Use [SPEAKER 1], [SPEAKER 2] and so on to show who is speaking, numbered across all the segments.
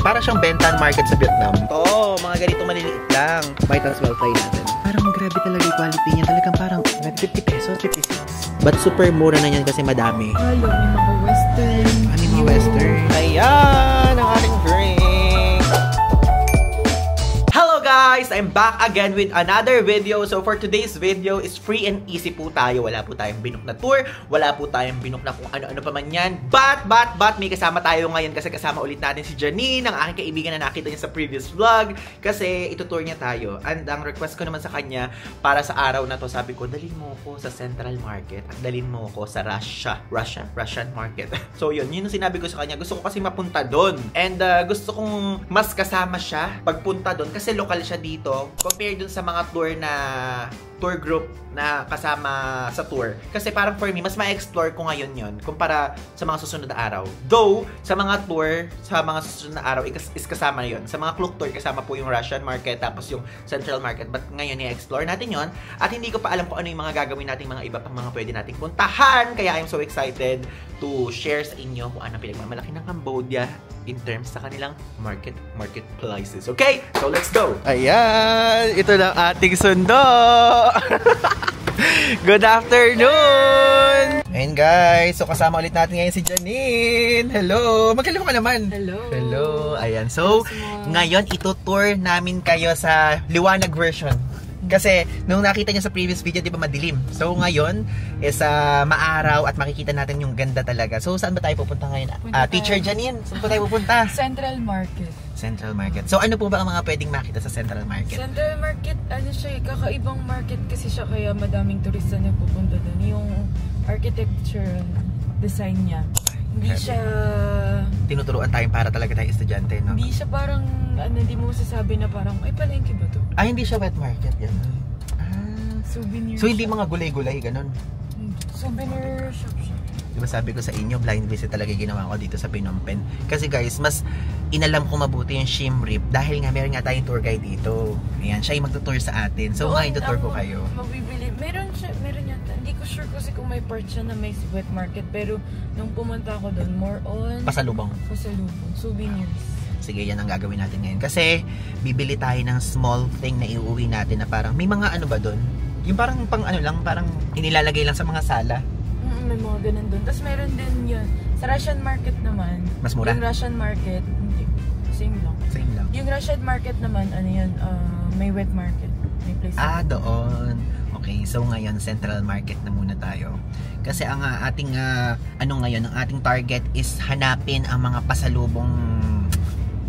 [SPEAKER 1] Para siyang Bentan Market sa Vietnam. Oo, mga ganito maliliit lang. Might as well try natin. Parang grabe talaga yung quality niya. Talagang parang 50 pesos, 56. But super mura na yan kasi madami.
[SPEAKER 2] Hello, may mga western.
[SPEAKER 1] Ano yung mga western? Ayan, ang ating drink. Hello guys! I'm back again with another video. So for today's video is free and easy po tayo. Wala po tayong binok na tour. Wala po tayong binok na kung ano-ano pa man yan. But may kasama tayo ngayon kasi kasama ulit natin si Janine, ang aking kaibigan na nakita niya sa previous vlog. Kasi itutour niya tayo. And ang request ko naman sa kanya para sa araw na to, sabi ko, dalhin mo ko sa Central Market at dalhin mo ko sa Russian Market. So yun yung sinabi ko sa kanya. Gusto ko kasi mapunta doon. And gusto kong mas kasama siya pagpunta doon kasi lokal siya dito compare dun sa mga tour group na kasama sa tour. Kasi parang for me, mas ma-explore ko ngayon yon kumpara sa mga susunod na araw. Though, sa mga tour, sa mga susunod na araw, is kasama yon. Sa mga Klook tour, kasama po yung Russian Market, tapos yung Central Market. But ngayon, i-explore natin yon. At hindi ko pa alam kung ano yung mga gagawin natin, mga iba pang mga pwede nating puntahan. Kaya I'm so excited to share sa inyo kung anong pinagmamalaki ng Cambodia in terms sa kanilang marketplaces. Okay? So, let's go! Ayan! Ito lang ating sundo! Good afternoon! Ayan guys, so kasama ulit natin ngayon si Janine. Hello! Magkaliwa ka naman.
[SPEAKER 2] Hello!
[SPEAKER 1] Hello! Ayan, so ngayon itutour namin kayo sa liwanag version. Kasi nung nakita niyo sa previous video, di ba madilim? So ngayon is maaraw at makikita natin yung ganda talaga. So saan ba tayo pupunta ngayon? Teacher Janine, saan ba tayo pupunta?
[SPEAKER 2] Central Market.
[SPEAKER 1] Central Market. So ano po ba ang mga pwedeng makita sa Central Market?
[SPEAKER 2] Central Market, ano siya, kakaibang market kasi siya kaya madaming turista na pupunta doon. Yung architecture design niya. Hindi siya...
[SPEAKER 1] Tinuturuan tayong para talaga tayong estudyante, no?
[SPEAKER 2] Hindi siya parang, hindi mo masasabi na parang, ay palengke ba to?
[SPEAKER 1] Ay, hindi siya wet market, yan.
[SPEAKER 2] Souvenir
[SPEAKER 1] So hindi mga gulay-gulay, ganun?
[SPEAKER 2] Souvenir shop siya.
[SPEAKER 1] Diba sabi ko sa inyo, blind visit talaga ginawa ko dito sa Phnom Penh. Kasi guys, mas inalam ko mabuti yung Siem Reap dahil nga meron nga tayong tour guide dito. Ayan, siya yung magtutour sa atin. So ngayon tutour ko kayo.
[SPEAKER 2] Mabibili. Meron yata. Hindi ko sure kasi kung may part siya na may wet market. Pero nung pumunta ako doon, more on
[SPEAKER 1] Pasalubong.
[SPEAKER 2] Souvenirs.
[SPEAKER 1] Sige, yan ang gagawin natin ngayon. Kasi bibili tayo ng small thing na iuwi natin na parang, may mga ano ba doon? Yung parang pang ano lang, parang inilalagay lang sa mga sala.
[SPEAKER 2] May mga ganun doon. Tapos meron din yun. Sa Russian Market naman.
[SPEAKER 1] Mas mura?
[SPEAKER 2] Yung Russian Market, hindi. Same lang.
[SPEAKER 1] Same lang.
[SPEAKER 2] Yung Russian Market naman, ano yun, may wet market. May place.
[SPEAKER 1] Doon. Okay, so ngayon Central Market na muna tayo. Kasi ang ating ngayon, ang ating target is hanapin ang mga pasalubong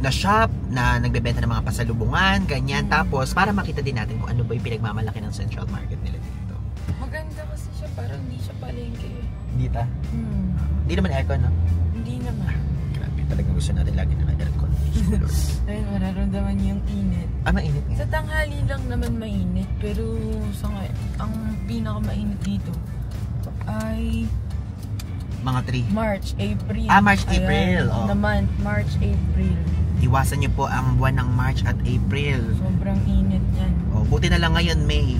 [SPEAKER 1] na shop na nagbebenta ng mga pasalubungan, ganyan. Tapos para makita din natin kung ano ba yung pinagmamalaki ng Central Market nila dito.
[SPEAKER 2] Maganda kasi siya, parang hindi siya palengke.
[SPEAKER 1] Hindi ta? Hindi naman aircon, no?
[SPEAKER 2] Hindi naman.
[SPEAKER 1] Grabe, talagang gusto natin lagi ng aircon.
[SPEAKER 2] Ayun, mararamdaman niyo yung init.
[SPEAKER 1] Mainit nga.
[SPEAKER 2] Sa tanghali lang naman mainit, pero ang pinaka-mainit dito ay
[SPEAKER 1] mga 3.
[SPEAKER 2] March, April.
[SPEAKER 1] March, April.
[SPEAKER 2] Ayan,
[SPEAKER 1] oh.
[SPEAKER 2] The month, March, April.
[SPEAKER 1] Iwasan niyo po ang buwan ng March at April.
[SPEAKER 2] Sobrang init yan.
[SPEAKER 1] Buti na lang ngayon May.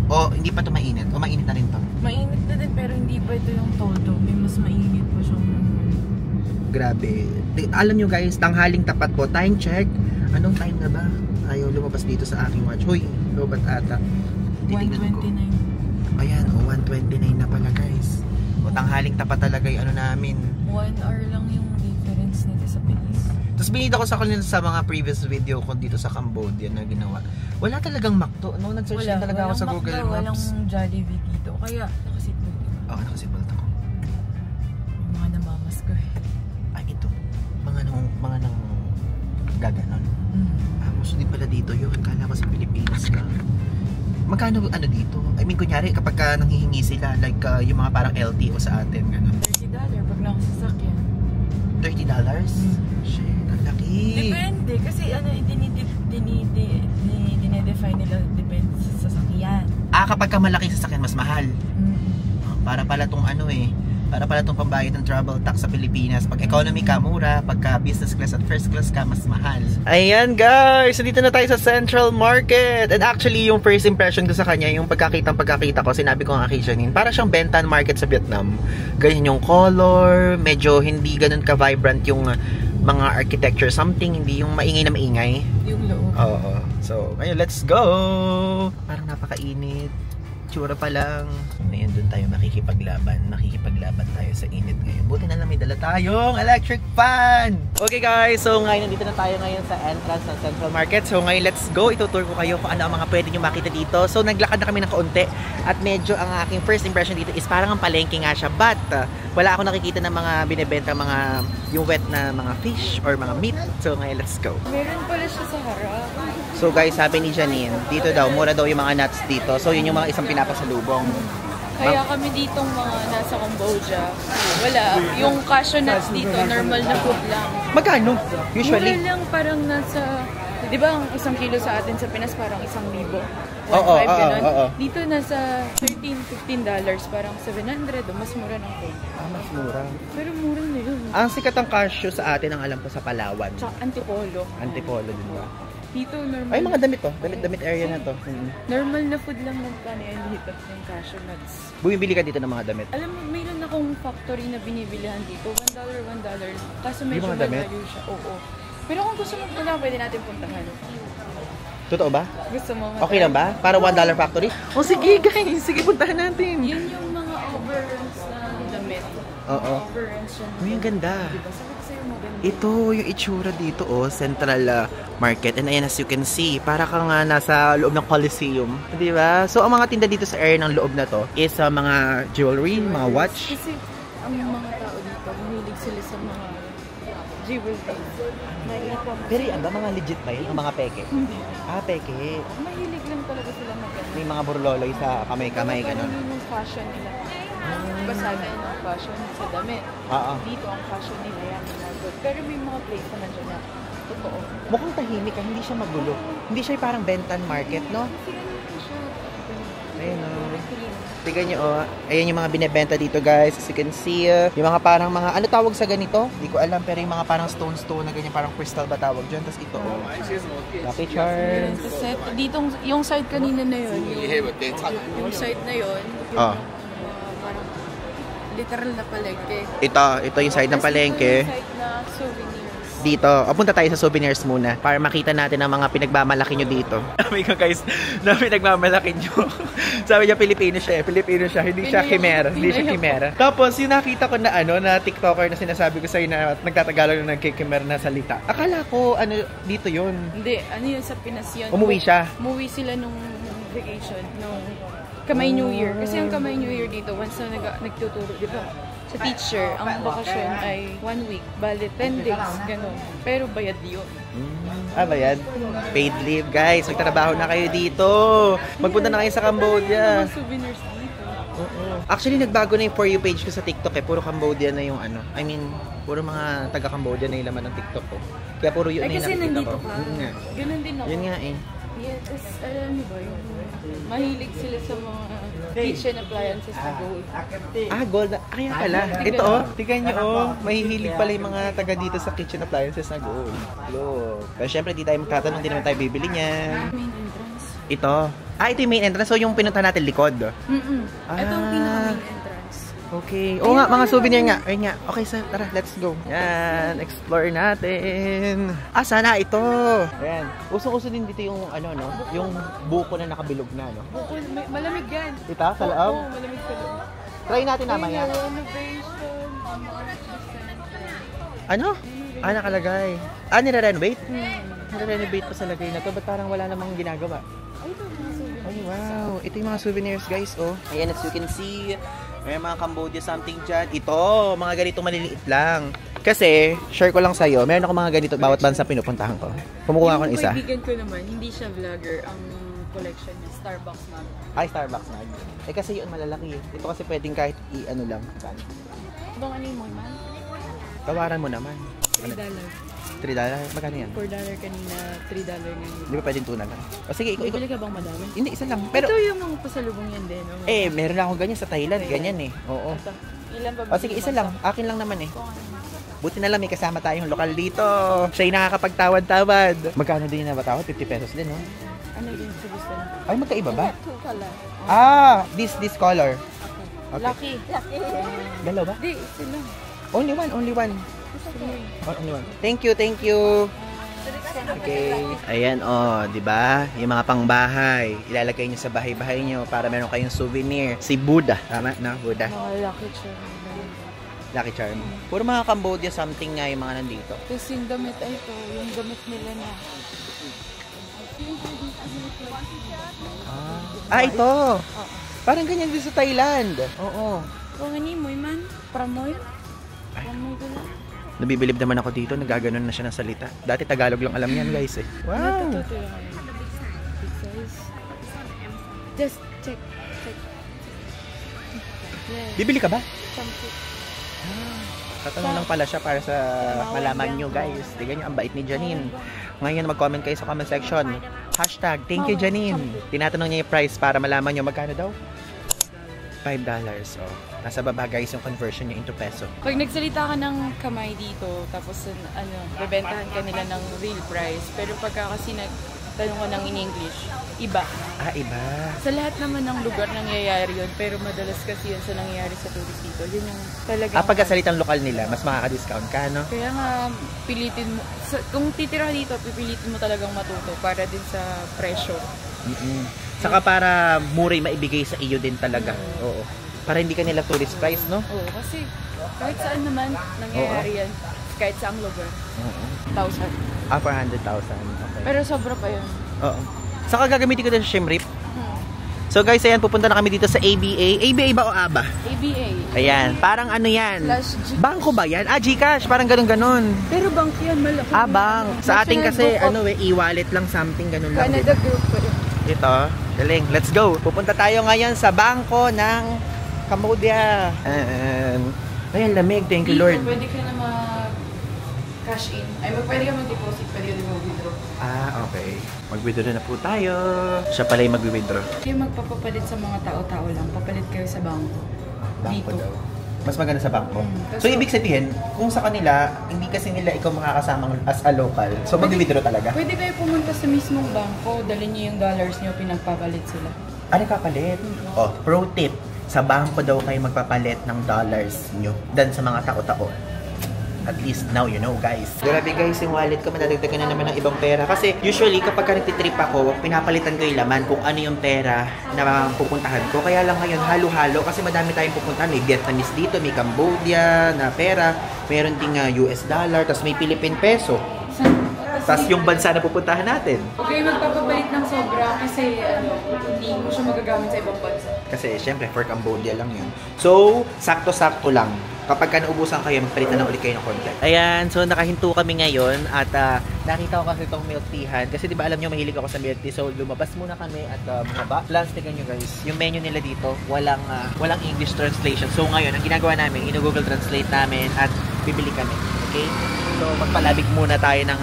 [SPEAKER 1] Hindi pa ito mainit. Mainit na rin to.
[SPEAKER 2] Mainit na din pero hindi pa ito yung todo. May mas mainit pa siyang...
[SPEAKER 1] Grabe. Alam nyo guys, tanghaling tapat po. Time check. Anong time na ba? Ayaw lumabas dito sa aking watch. Hoy, lobat ata.
[SPEAKER 2] 1:29.
[SPEAKER 1] Ayan, 1:29 na pala guys. Tanghaling tapat talaga yung ano namin.
[SPEAKER 2] 1 hour lang yung difference nito sa Pinas.
[SPEAKER 1] Tapos binita ko sa kanila sa mga previous video ko dito sa Cambodia na ginawa. Wala talagang McDo. No, nag-search din talaga ako sa Google Maps.
[SPEAKER 2] Walang Jollibee dito. Kaya nakasitbol ko.
[SPEAKER 1] Oo, nakasitbol ako.
[SPEAKER 2] Yung mga namamas ko eh.
[SPEAKER 1] Ay, ito. Mga nang gaganon. Gusto din pala dito yun. Kala ko sa Pilipinas ka. Magkano dito? I mean, kunyari kapag nanghihingi sila, like yung mga parang LTO sa atin, gano'n.
[SPEAKER 2] $30 pag nakasasakyan.
[SPEAKER 1] $30? Shit, ang laki.
[SPEAKER 2] Depende. Kasi dinedefine nila depende sa sasakyan.
[SPEAKER 1] Kapag malaki sasakyan, mas mahal. Para pala tong para pala itong pambayad ng travel tax sa Pilipinas. Pag economy ka, mura. Pagka business class at first class ka, mas mahal. Ayan guys! So dito na tayo sa Central Market. And actually, yung first impression ko sa kanya, yung pagkakita ko, sinabi ko nga kay Janine, para siyang Bentan Market sa Vietnam. Ganyan yung color, medyo hindi ganun ka-vibrant yung mga architecture something, hindi yung maingay na maingay.
[SPEAKER 2] Yung loob.
[SPEAKER 1] Oo. So, ngayon, let's go! Parang napakainit. Tsura pa lang. Ngayon, doon tayo makikipaglaban. Makikipaglaban tayo sa init ngayon. Buti na lang may dala tayong electric fan! Okay guys, so ngayon, nandito na tayo ngayon sa entrance ng Central Market. So ngayon, let's go. Itutur ko kayo kung ano ang mga pwede nyo makita dito. So naglakad na kami ng kaunti. At medyo ang aking first impression dito is parang ang palengke nga siya. But, wala ako nakikita ng mga binibenta, mga yung wet na mga fish or mga meat. So ngayon, let's go.
[SPEAKER 2] Meron pala siya sa harap.
[SPEAKER 1] So guys, sabi ni Janine, dito daw, mura daw yung mga nuts dito. So yun yung mga isang pinapasalubong.
[SPEAKER 2] Kaya kami ditong mga nasa Cambodia, wala. Yung cashew nuts dito, normal na food lang.
[SPEAKER 1] Magkano? Usually?
[SPEAKER 2] Mura lang, parang nasa, di ba ang isang kilo sa atin sa Pinas parang 1,000.
[SPEAKER 1] Oo.
[SPEAKER 2] Dito nasa $13-15, parang 700 o mas mura ng food.
[SPEAKER 1] Mas mura.
[SPEAKER 2] Pero mura na yun.
[SPEAKER 1] Ang sikat ng cashew sa atin, ang alam ko sa Palawan.
[SPEAKER 2] Tsaka Antipolo.
[SPEAKER 1] Antipolo din ba?
[SPEAKER 2] Dito normal.
[SPEAKER 1] Ay, mga damit to. Damit area na to.
[SPEAKER 2] Normal na food lang magkano dito ng cashew nuts.
[SPEAKER 1] Bumibili ka dito ng mga damit?
[SPEAKER 2] Alam mo, mayroon akong factory na binibilihan dito. $1 lang. Kaso medyo
[SPEAKER 1] mga damit?
[SPEAKER 2] malayo siya. Oo. Pero kung gusto mo punta, pwede natin puntahan.
[SPEAKER 1] Totoo ba?
[SPEAKER 2] Gusto mo
[SPEAKER 1] Okay lang ba? Para $1 factory? Oh, sige guys. Sige, puntahan natin.
[SPEAKER 2] Yan yung mga overruns na damit.
[SPEAKER 1] Oo.
[SPEAKER 2] Overruns yan.
[SPEAKER 1] Uy, ang ganda.
[SPEAKER 2] Diba? Sabi ko sa'yo maganda.
[SPEAKER 1] Ito, yung itsura dito, oh, Central Market. And ayan, as you can see, para ka nga nasa loob ng Coliseum. Di ba? So, ang mga tinda dito sa area ng loob na to is mga jewelry, mga watch.
[SPEAKER 2] Kasi ang mga tao dito, mahilig sila sa mga jewelry.
[SPEAKER 1] Pero yan ba, mga legit ba yun? Ang mga peke?
[SPEAKER 2] Hindi.
[SPEAKER 1] Ah, peke.
[SPEAKER 2] Mahilig lang talaga sila maganda.
[SPEAKER 1] May mga burloloy sa kamay-kamay,
[SPEAKER 2] Ganun
[SPEAKER 1] gano'n.
[SPEAKER 2] yung fashion nila. Diba sa atin ang fashion sa damit.
[SPEAKER 1] Oo.
[SPEAKER 2] Dito ang fashion nila yan. Pero may mga place naman dyan na totoo.
[SPEAKER 1] Mukhang tahimik ka, hindi siya magulo. Hindi siya parang Bentan Market, no?
[SPEAKER 2] Kasi ano siya.
[SPEAKER 1] Ayun, oh.
[SPEAKER 2] Clean.
[SPEAKER 1] Tignan nyo, oh. Ayan yung mga binibenta dito, guys. As you can see, yung mga parang mga, ano tawag sa ganito? Hindi ko alam, pero yung mga parang stone na ganyan, parang crystal ba tawag dyan? Tapos ito, oh. Lucky Charms.
[SPEAKER 2] Set, ditong, yung side kanina na yun, yung side na yun,
[SPEAKER 1] Oh.
[SPEAKER 2] parang literal na palengke.
[SPEAKER 1] Ito yung side ng palengke.
[SPEAKER 2] Yung side na souvenirs.
[SPEAKER 1] Dito, punta tayo sa souvenirs muna para makita natin ang mga pinagmamalaki nyo dito. Sabi ko guys, na pinagmamalaki nyo. Sabi niya Pilipino siya, hindi siya Khmer, hindi siya Khmer. Tapos yung nakita ko na na TikToker na sinasabi ko sa'yo na nagtatagalog na nag-Khmer na salita. Akala ko dito yun.
[SPEAKER 2] Hindi, ano yun sa Pinas yun.
[SPEAKER 1] Umuwi siya.
[SPEAKER 2] Umuwi sila nung vacation, nung Kamay New Year. Kasi ang Kamay New Year dito, once na nagtuturo, di ba? Sa teacher, ang bakasyon ay 1 week, bali 10 days, gano'n. Pero bayad yun.
[SPEAKER 1] Bayad? Paid leave, guys. Magtrabaho na kayo dito. Magpunta na kayo sa Cambodia.
[SPEAKER 2] Mga souvenirs dito.
[SPEAKER 1] Actually, nagbago na yung For You page ko sa TikTok eh. Puro Cambodia na yung I mean, puro mga taga-Cambodia na yung laman ng TikTok ko. Kaya puro yun na yung
[SPEAKER 2] Kasi
[SPEAKER 1] nakikita
[SPEAKER 2] nandito
[SPEAKER 1] ko.
[SPEAKER 2] ka.
[SPEAKER 1] Nga.
[SPEAKER 2] Ganun din ako.
[SPEAKER 1] Yun nga eh.
[SPEAKER 2] Yeah, tapos alam niyo ba yung mahilig sila sa mga kitchen appliances na gold.
[SPEAKER 1] Gold. Kaya pala. Ito tignan nyo mahihilig pala yung mga taga dito sa kitchen appliances na gold. Look. Pero syempre, di tayo magtatanong, di naman tayo bibili niyan.
[SPEAKER 2] Main entrance.
[SPEAKER 1] Ito. Ito yung main entrance. So, yung pinunta natin likod.
[SPEAKER 2] Ito ang pinaka-main entrance.
[SPEAKER 1] Okay. Oo nga, mga souvenir nga. Ayun nga. Okay, so tara, let's go. Yan, explore natin. Sana ito. Ayan. Uso-uso din dito yung yung buko na nakabilog na, no?
[SPEAKER 2] Buko, malamig yan.
[SPEAKER 1] Ito, sa loob?
[SPEAKER 2] Oo, malamig sa loob.
[SPEAKER 1] Try natin mamaya.
[SPEAKER 2] Renovation.
[SPEAKER 1] Ano? Nakalagay. Nire-renovate? Nire-renovate pa sa lagay na to. Ba't parang wala namang ginagawa?
[SPEAKER 2] Ay, ito mga souvenirs.
[SPEAKER 1] Ay, wow. Ito yung mga souvenirs, guys, oh. Ayan, as you can see, may mga Cambodia something dyan. Ito, mga ganito maliliit lang. Kasi, share ko lang sa'yo, meron ako mga ganito bawat bansa pinupuntahan ko. Kumukuha ako ng isa.
[SPEAKER 2] Yung kaibigan ko naman, hindi siya vlogger. Ang collection niya, Starbucks mug.
[SPEAKER 1] Starbucks mug. Kasi yun malalaki. Ito kasi pwedeng kahit i-lang.
[SPEAKER 2] Ibang ano yung mga man?
[SPEAKER 1] Tawaran mo naman.
[SPEAKER 2] $3.
[SPEAKER 1] $3? Magkano yan?
[SPEAKER 2] $4 kanina, $3 ngayon.
[SPEAKER 1] Di ba pwedeng tuna lang? O sige,
[SPEAKER 2] Bibili ka bang madami?
[SPEAKER 1] Hindi, isa lang. Pero,
[SPEAKER 2] ito yung mga pasalubong yan din. No?
[SPEAKER 1] meron na ako ganyan sa Thailand. Ganyan eh. Oo.
[SPEAKER 2] Ito. Ilan ba?
[SPEAKER 1] O sige, isa lang. Akin lang naman eh. Buti na lang may kasama tayong lokal dito. Siya yung nakakapagtawad-tawad. Magkano din yung nabatawad? 50 pesos din, no?
[SPEAKER 2] Ano din sa gusto niya?
[SPEAKER 1] Ay, magkaiba ba?
[SPEAKER 2] Two color.
[SPEAKER 1] This color. Okay.
[SPEAKER 2] Lucky.
[SPEAKER 1] Dalawa ba?
[SPEAKER 2] Di, sila.
[SPEAKER 1] Only one.
[SPEAKER 2] gusto mo eh.
[SPEAKER 1] Thank you, thank you. Okay. Ayan, oh, di ba? Yung mga pangbahay. Ilalagay nyo sa bahay-bahay nyo para meron kayong souvenir. Si Buddha. Tama, no? Buddha.
[SPEAKER 2] Mga lucky charm.
[SPEAKER 1] Lucky charm. Puro mga Cambodia something nga yung mga nandito.
[SPEAKER 2] Tapos yung damit ay ito, yung damit nila na.
[SPEAKER 1] Ito. Parang ganyan din sa Thailand. Oo.
[SPEAKER 2] Kung ano mo, man? Pramoy? Pramoy ko lang.
[SPEAKER 1] Nabibilib naman ako dito, nagaganon na siya ng salita. Dati Tagalog lang alam niyan, guys eh. Wow!
[SPEAKER 2] Just check.
[SPEAKER 1] Bibili ka ba?
[SPEAKER 2] Shampoo.
[SPEAKER 1] Tatanong lang pala siya para sa malaman nyo, guys. Tignan nyo, ang bait ni Janine. Ngayon, mag-comment kayo sa comment section. Hashtag, thank you, Janine. Tinatanong niya yung price para malaman nyo magkano daw? $5. Oh. Nasa baba, guys, yung conversion niya into peso.
[SPEAKER 2] Pag nagsalita ka ng kamay dito, tapos bebentahan ka nila ng real price. Pero pagka kasi nagtanong ka ng in English, iba.
[SPEAKER 1] Iba.
[SPEAKER 2] Sa lahat naman ng lugar nangyayari yun, pero madalas kasi yun sa nangyayari sa tourist dito. Yun yung talaga.
[SPEAKER 1] Pagkasalitang lokal nila, mas makaka-discount ka, no?
[SPEAKER 2] Kaya nga, pilitin mo. Kung titira dito, pipilitin mo talagang matuto para din sa presyo.
[SPEAKER 1] Saka para muray maibigay sa iyo din talaga. Oo. Para hindi ka nila tourist price, no?
[SPEAKER 2] Oo, kasi kahit saan naman nangyayari yan. Kahit saang lugar. 1,000.
[SPEAKER 1] 400,000. Okay.
[SPEAKER 2] Pero sobra pa yun.
[SPEAKER 1] Oo. Saka gagamitin ko din sa Shimrip. So guys, ayan, pupunta na kami dito sa ABA. ABA ba o ABA?
[SPEAKER 2] ABA.
[SPEAKER 1] Ayan, parang ano yan?
[SPEAKER 2] Gcash.
[SPEAKER 1] Bangko ba yan? Gcash, parang ganun-ganun.
[SPEAKER 2] Pero bank yan, malaki.
[SPEAKER 1] Bank. Sa ating kasi, e-wallet lang, something ganun lang.
[SPEAKER 2] Canada group pa yun.
[SPEAKER 1] Ito, galing. Let's go. Pupunta tayo ngayon sa bangko ng Cambodia. Ayan, lamig. Thank you, Lord.
[SPEAKER 2] Pwede ka na mag-cash in. Ay, pwede ka mag-deposit. Pwede ka na mag-withdraw.
[SPEAKER 1] Okay. Mag-withdraw na po tayo. Siya pala yung mag-withdraw.
[SPEAKER 2] Hindi magpapapalit sa mga tao-tao lang. Papalit kayo sa bangko.
[SPEAKER 1] Bangko
[SPEAKER 2] Dito.
[SPEAKER 1] daw. Mas maganda sa bangko. So, ibig sabihin, kung sa kanila, hindi kasi nila ikaw makakasama as a local. So, mag-withdraw talaga?
[SPEAKER 2] Pwede kayo pumunta sa mismong bangko. Dalhin niyo yung dollars niyo, pinagpapalit sila.
[SPEAKER 1] Ano kapalit? Pro tip. Sa bangko daw kayo magpapalit ng dollars nyo than sa mga tao-tao. At least now you know, guys. Grabe guys, yung wallet ko madadagdagan na naman ng ibang pera. Kasi usually kapag nagtitrip ako, pinapalitan ko yung laman kung ano yung pera na pupuntahan ko. Kaya lang ngayon, halo-halo. Kasi madami tayong pupuntahan. May Vietnamese dito, may Cambodia na pera. Meron ding US dollar, tapos may Philippine peso. Tapos yung bansa na pupuntahan natin.
[SPEAKER 2] Okay, magpapabalit ng sobra kasi hindi mo siya magagamit sa ibang bansa.
[SPEAKER 1] Kasi syempre, for Cambodia lang yun. So, sakto-sakto lang. Kapag ka naubusan kayo, magpalit na ulit kayo ng konti. Ayan, so nakahinto kami ngayon at nakita ko kasi itong milk teahan. Kasi di ba alam nyo, mahilig ako sa milk tea. So, lumabas muna kami at bumaba. Plans, tignan nyo guys. Yung menu nila dito, walang English translation. So, ngayon, ang ginagawa namin, ino-Google Translate namin at bibili kami. Okay? So, magpalabig muna tayo ng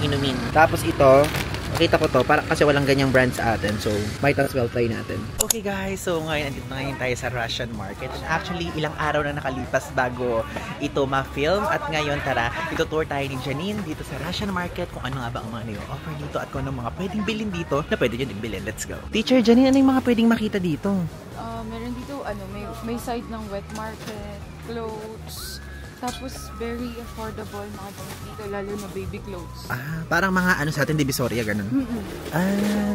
[SPEAKER 1] inumin. Tapos ito, nakita ko to, kasi walang ganyang brand sa atin. So, might as well try natin. Okay guys, so ngayon, andito na ngayon tayo sa Russian market. And actually, ilang araw na nakalipas bago ito ma-film. At ngayon, tara, itutour tayo ni Janine dito sa Russian market kung ano nga ba ang mga offer dito at kung ano mga pwedeng bilhin dito na pwede nyo din bilhin. Let's go. Teacher Janine, ano yung mga pwedeng makita dito?
[SPEAKER 2] Meron dito, may side ng wet market, clothes, tapos very affordable mga damit dito, lalo na baby clothes.
[SPEAKER 1] Parang mga sa atin, Divisoria, ganun.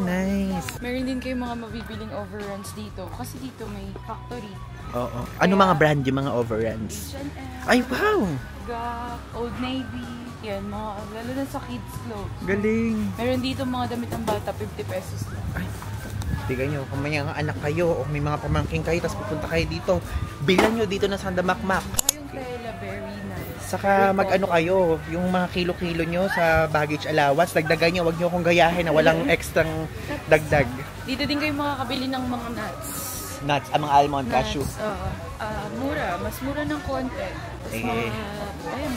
[SPEAKER 1] Nice.
[SPEAKER 2] Meron din kayo mga mabibiling overruns dito, kasi dito may factory.
[SPEAKER 1] Oo. Ano mga brand yung mga overruns?
[SPEAKER 2] H&M,
[SPEAKER 1] Ay, wow!
[SPEAKER 2] Gap, Old Navy, yan, lalo na sa kids clothes.
[SPEAKER 1] Galing!
[SPEAKER 2] Meron dito mga damit ng bata, 50 pesos lang.
[SPEAKER 1] Ay, tignan nyo, kung may mga anak kayo o may mga pamangking kayo, tapos pupunta kayo dito, bilan nyo dito na Sandamakmak.
[SPEAKER 2] Yung tela, very nice.
[SPEAKER 1] Saka mag-ano kayo, yung mga kilo-kilo nyo sa baggage allowance, dagdagan nyo, wag nyo akong gayahin na walang extrang dagdag.
[SPEAKER 2] Dito din kayo makakabili ng mga nuts.
[SPEAKER 1] Nuts, mga almond, cashew.
[SPEAKER 2] Mura, mas mura ng konti.
[SPEAKER 1] Eh.
[SPEAKER 2] Ayun,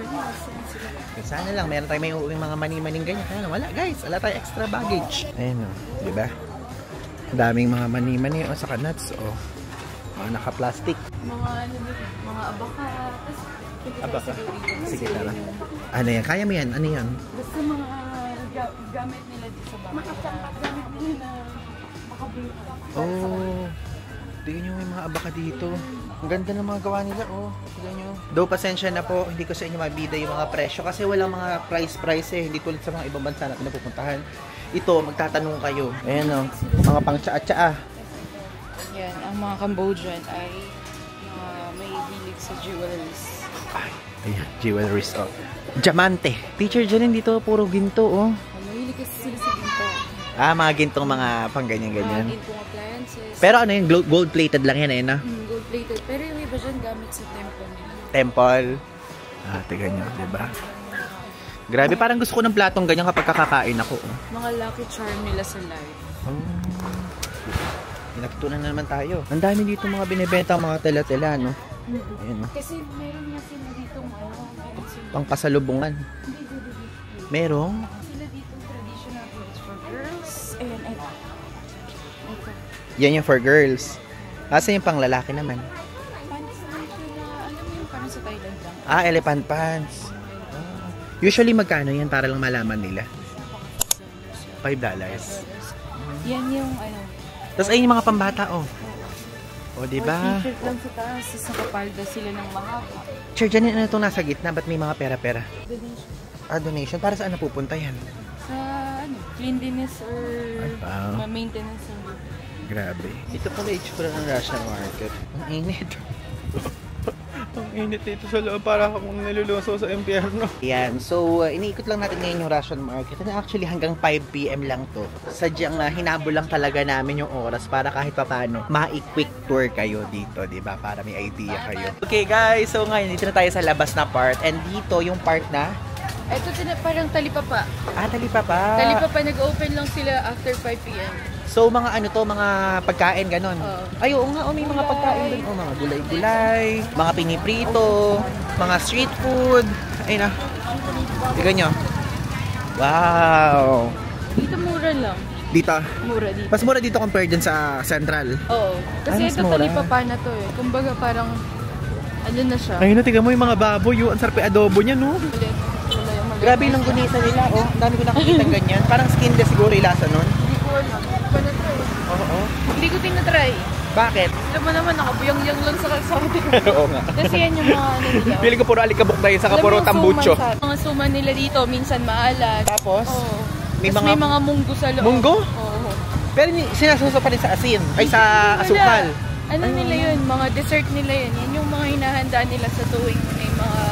[SPEAKER 2] 40% sila.
[SPEAKER 1] Sana lang, meron tayo may uuwing mga mani-maning ganyan. Kaya wala guys, wala tayo extra baggage. Ayun o, diba? Daming mga mani-mani o saka nuts o. Mga naka-plastic.
[SPEAKER 2] Mga abaka.
[SPEAKER 1] Abaka. Sige, tara. Ano yan? Kaya mo yan? Ano yan?
[SPEAKER 2] Basta mga gamit nila dito sa bahay. Gamit nila na makabili.
[SPEAKER 1] Tingnan nyo, may mga abaka dito. Ang ganda ng mga gawa nila, oh. Tingnan nyo. Though, pasensya na po, hindi ko sa inyo mabida yung mga presyo kasi walang mga price eh. Hindi tulad sa mga ibang bansa natin na pupuntahan. Ito, magtatanong kayo. Ayan, oh. Mga pang tsaa-tsaa.
[SPEAKER 2] Yan, ang mga Cambodian ay may hilig sa jewelries.
[SPEAKER 1] Ay, ayan, jewelries, oh. Diamante. Teacher Janine, dito puro ginto, oh.
[SPEAKER 2] Mahilig kasi sila sa ginto.
[SPEAKER 1] Mga gintong mga pang ganyan-ganyan.
[SPEAKER 2] Gintong appliances.
[SPEAKER 1] Pero ano yung gold-plated lang yan, ayun,
[SPEAKER 2] Gold-plated. Pero yung iba dyan gamit sa temple nila.
[SPEAKER 1] Temple. Tignan nyo, diba? Grabe, parang gusto ko ng platong ganyan kapag kakakain ako, oh.
[SPEAKER 2] Mga lucky charm nila sa life.
[SPEAKER 1] Nakitunan na naman tayo. Ang dami dito mga binibenta, mga tela-tela, no? Ayun, no?
[SPEAKER 2] Kasi meron nga sila dito
[SPEAKER 1] Pangpasalubungan. Merong?
[SPEAKER 2] Sila dito traditional clothes for girls. Ayan, ito.
[SPEAKER 1] Yan yung for girls. Kasi yung pang lalaki naman.
[SPEAKER 2] Pants na ito na, alam mo yung parang sa Thailand lang.
[SPEAKER 1] Elephant pants. Usually magkano yan para lang malaman nila? $5.
[SPEAKER 2] Yan yung
[SPEAKER 1] Tapos ayun yung mga pambata, oh. O, diba?
[SPEAKER 2] T-shirt lang sa taas, sa kapalda sila ng mahaba.
[SPEAKER 1] Sir, dyan ano itong nasa gitna? Ba't may mga pera-pera?
[SPEAKER 2] Donation.
[SPEAKER 1] Donation? Para saan napupunta yan?
[SPEAKER 2] Sa cleanliness or maintenance.
[SPEAKER 1] Grabe. Ito pala itsura ng Russian market. Ang init. Ang init dito sa loob. Para akong niluluso sa impyerno. Yan. So, iniikot lang natin ngayon yung Russian market. And actually, hanggang 5 PM lang to. Sadyang hinabol lang talaga namin yung oras para kahit paano ma-quick tour kayo dito, diba? Para may idea kayo. Okay guys, so ngayon dito na tayo sa labas na part. And dito yung part na
[SPEAKER 2] ito parang talipapa.
[SPEAKER 1] Talipapa.
[SPEAKER 2] Talipapa, nag-open lang sila after 5 PM.
[SPEAKER 1] So, mga ano to, mga pagkain, ganon. Ay, oo nga, may mga pagkain doon. Mga gulay-gulay, mga piniprito, mga street food. Ayun na. Tignan nyo. Wow!
[SPEAKER 2] Dito mura lang.
[SPEAKER 1] Dito?
[SPEAKER 2] Mura dito.
[SPEAKER 1] Mas mura dito compared dun sa Central.
[SPEAKER 2] Oo. Kasi ito talipapa na to eh. Kumbaga parang, ano na siya.
[SPEAKER 1] Ayun na, tignan mo yung mga baboy. Ang sarap yung adobo niya, no? Grabe yung gunisa nila, oh. Ang dami ko nakikita ganyan. Parang skinless siguro yung lasa nun.
[SPEAKER 2] Hindi ko alam. Hindi ko na-try.
[SPEAKER 1] Oo.
[SPEAKER 2] Hindi ko tinatry.
[SPEAKER 1] Bakit?
[SPEAKER 2] Alam mo naman, nakabuyang-yang lang sa kalsada.
[SPEAKER 1] Oo nga.
[SPEAKER 2] Kasi yan yung mga ano nila.
[SPEAKER 1] Pili ko puro alikabok tayo, saka puro tambucho.
[SPEAKER 2] Mga suman nila dito, minsan maalat.
[SPEAKER 1] Tapos?
[SPEAKER 2] Oo.
[SPEAKER 1] May
[SPEAKER 2] mga munggo sa loob.
[SPEAKER 1] Munggo?
[SPEAKER 2] Oo.
[SPEAKER 1] Pero sinasuso pa rin sa asin. Ay, sa asukal.
[SPEAKER 2] Ano nila yun? Mga dessert nila yun. Yan yung mga hinahanda nila sa tuwing may mga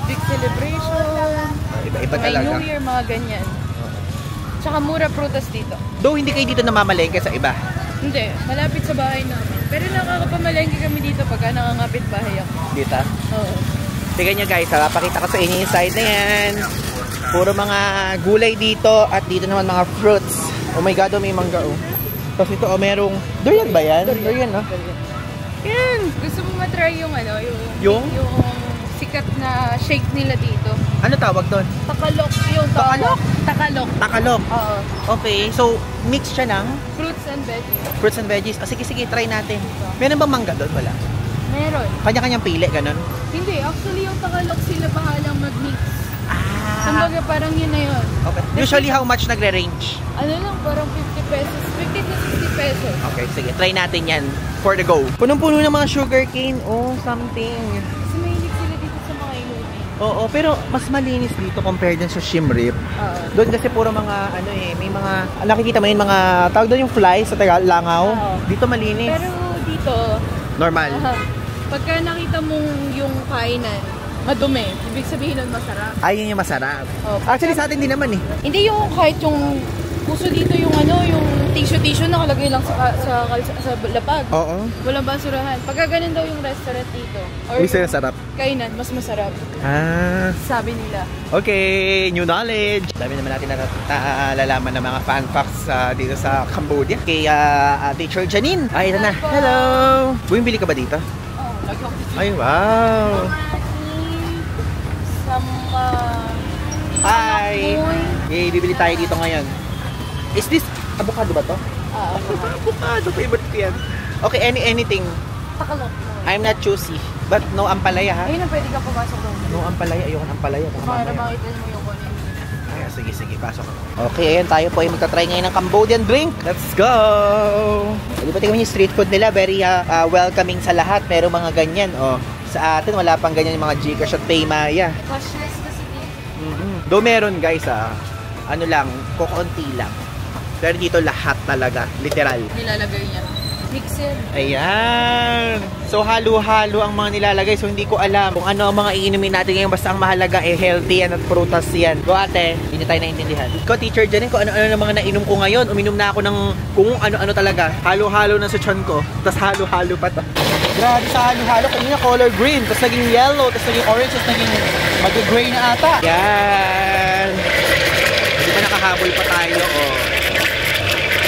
[SPEAKER 2] big celebration.
[SPEAKER 1] Iba-iba
[SPEAKER 2] may
[SPEAKER 1] talaga.
[SPEAKER 2] New Year, mga ganyan. Tsaka mura prutas dito.
[SPEAKER 1] Though hindi kayo dito namamalengke sa iba.
[SPEAKER 2] Hindi, malapit sa bahay namin. Pero nakakapamalengke kami dito pagka nangangapit bahay ako.
[SPEAKER 1] Dito?
[SPEAKER 2] Oo.
[SPEAKER 1] Tignan nyo guys, pakita ko sa inyo yung side na yan. Puro mga gulay dito at dito naman mga fruits. Oh my god, may mangga oh. Tapos ito merong, durian ba yan? Durian no? Yan!
[SPEAKER 2] Gusto mo matry yung ano,
[SPEAKER 1] yung
[SPEAKER 2] sikat na shake nila dito.
[SPEAKER 1] Ano tawag doon?
[SPEAKER 2] Takalok yung
[SPEAKER 1] Takalok?
[SPEAKER 2] Takalok.
[SPEAKER 1] Takalok?
[SPEAKER 2] Oo.
[SPEAKER 1] Okay, so mix siya ng
[SPEAKER 2] Fruits and veggies.
[SPEAKER 1] Fruits and veggies. Sige, try natin. Meron bang mangga doon? Wala.
[SPEAKER 2] Meron.
[SPEAKER 1] Kanya-kanyang pili, ganun?
[SPEAKER 2] Hindi, actually yung takalok sila bahalang mag-mix. Kumbaga parang yun na yun.
[SPEAKER 1] Okay. Usually how much nagre-range?
[SPEAKER 2] Ano lang, parang 50 pesos. 50 to 60 pesos.
[SPEAKER 1] Okay, sige. Try natin yan. For the go. Punong-puno ng mga sugarcane. Oh, something.
[SPEAKER 2] Kasi mahilig sila dito sa mga inumin.
[SPEAKER 1] Oo, pero mas malinis dito compared din sa Siem Reap. Doon kasi puro mga ano may mga nakikita mo yung mga tawag doon yung flies sa langaw. Dito malinis.
[SPEAKER 2] Pero dito
[SPEAKER 1] normal.
[SPEAKER 2] Pagka nakita mong yung kainan madumi, ibig sabihin nun masarap.
[SPEAKER 1] Ayun yung masarap. Actually sa atin din naman eh.
[SPEAKER 2] Hindi yung kahit yung puso dito yung ano, yung tissue nakalagay lang sa lapag.
[SPEAKER 1] Oo.
[SPEAKER 2] Walang basurahan. Pagka ganun daw yung restaurant dito. Or
[SPEAKER 1] sarap.
[SPEAKER 2] Kainan, mas masarap. Sabi nila.
[SPEAKER 1] Okay, new knowledge. Dami naman natin nalalaman ng mga fan facts dito sa Cambodia. Kay Teacher Janine. Ay, ito na. Hello! Bumibili ka ba dito?
[SPEAKER 2] Oo.
[SPEAKER 1] Ay, wow! Hi! Okay, bibili tayo dito ngayon. Is this avocado ba to? Avocado, favorite ko yan. Okay, anything.
[SPEAKER 2] Takalok.
[SPEAKER 1] I'm not choosy. But no ampalaya ha?
[SPEAKER 2] Ayun na pwede ka pumasok doon.
[SPEAKER 1] No ampalaya, ayoko ng ampalaya.
[SPEAKER 2] Para makita mo yung kunin.
[SPEAKER 1] Ay, sige. pasok ako. Okay, ayan, tayo po ay magta-try ngayon ng Cambodian drink. Let's go! Di ba tingnan yung street food nila, very welcoming sa lahat. Pero mga ganyan, oh. Sa atin, wala pang ganyan yung mga Gcash at Paymaya.
[SPEAKER 2] Cashless kasi dito.
[SPEAKER 1] Do meron guys, ano lang, kukunti lang. Pero dito lahat talaga, literal.
[SPEAKER 2] Nilalagay niya. Mixer.
[SPEAKER 1] Ayan. So, halo-halo ang mga nilalagay. So, hindi ko alam kung ano ang mga iinumin natin ngayon. Basta ang mahalaga healthy yan at prutas yan. Go ate, hindi tayo naintindihan. Ikaw, teacher Janine, kung ano-ano ng mga nainom ko ngayon. Uminom na ako ng kung ano-ano talaga. Halo-halo na sa tiyan ko. Tapos halo-halo pa to. Grabe sa halo-halo. Kanina color green. Tapos naging yellow. Tapos naging orange. Tapos naging mag-gray na ata. Yan. Hindi pa nakahabol pa tayo. Oh.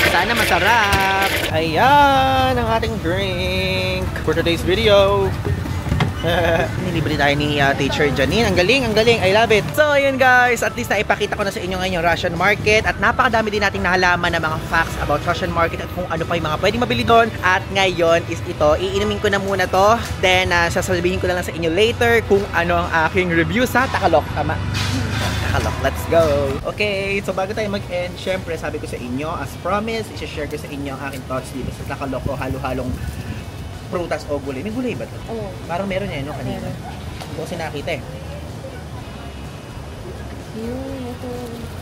[SPEAKER 1] Sana masarap. Ayan ang ating drink for today's video. Nilibre tayo ni Teacher Janine. Ang galing, ang galing. I love it. So, ayun guys. At least naipakita ko na sa inyo ngayon yung Russian market. At napakadami din nating nahalaman ng mga facts about Russian market at kung ano pa yung mga pwedeng mabili doon. At ngayon is ito. Iinumin ko na muna to. Then, sasabihin ko na lang sa inyo later kung ano ang aking review sa Takalok. Tama? Takalok. Let's go! Okay, so bago tayo mag-end, syempre sabi ko sa inyo, as promised, i-share ko sa inyo ang aking thoughts dito sa Takalok o halo-halong prutas o gulay. May gulay ba ito?
[SPEAKER 2] Oo.
[SPEAKER 1] Parang meron no, kanina. Hindi ko kasi nakita eh.
[SPEAKER 2] Yun, ito.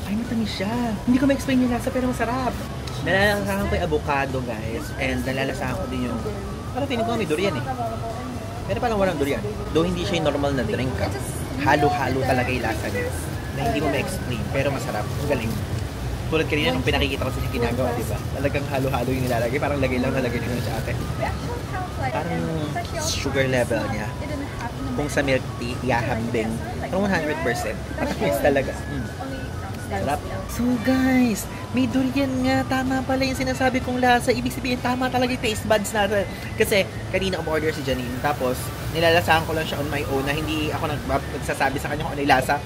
[SPEAKER 1] Ay, matamis siya. Hindi ko ma-explain yung lasa pero masarap. Nalalasahan ko yung avocado guys. And nalalasahan ko din yung... Parang feeling ko may durian eh. Pero parang walang durian. Though hindi siya yung normal na drink ka. Halo-halo talaga yung lasa niya. Na hindi mo ma-explain, pero masarap. Ang galing. Tulad kanina nung pinakikita ko sa inyo ginagawa, di ba? Talagang halo-halo yung nilalagay. Parang lagay lang nalagay nyo sa ate. Parang sugar level niya. Kung sa milk tea, ihahambing. Parang 100%. Matamis talaga. Sarap. So guys, may durian nga. Tama pala yung sinasabi kong lasa. Ibig sabihin, tama talaga yung taste buds natin. Kasi kanina umorder si Janine. Tapos, nilalasahan ko lang siya on my own na hindi ako nagsasabi sa kanya kung ano yung lasa.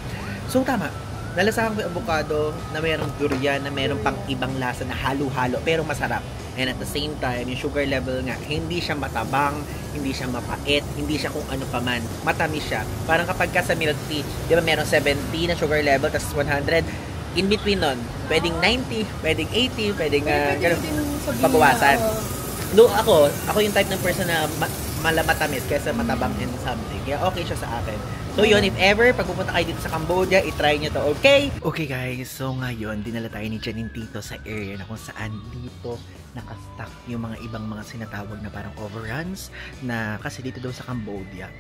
[SPEAKER 1] So tama, nalasahan ko yung avocado na mayroong durian, na mayroong pang ibang lasa na halo-halo, pero masarap. And at the same time, yung sugar level nga, hindi siya matabang, hindi siya mapait, hindi siya kung ano pa man. Matamis siya. Parang kapag ka sa milk tea, di ba merong 70 na sugar level, tapos 100, in between nun, pwedeng 90, pwedeng 80, pwedeng ganun, pabawasan. No, ako yung type ng person na matamis kaysa matabang and something. Kaya okay siya sa akin. So yun, if ever, pag pupunta kayo dito sa Cambodia, itry nyo to, okay? Okay guys, so ngayon, dinala tayo ni Janine dito sa area na kung saan dito nakastock yung mga ibang mga sinatawag na parang overruns na kasi dito daw sa Cambodia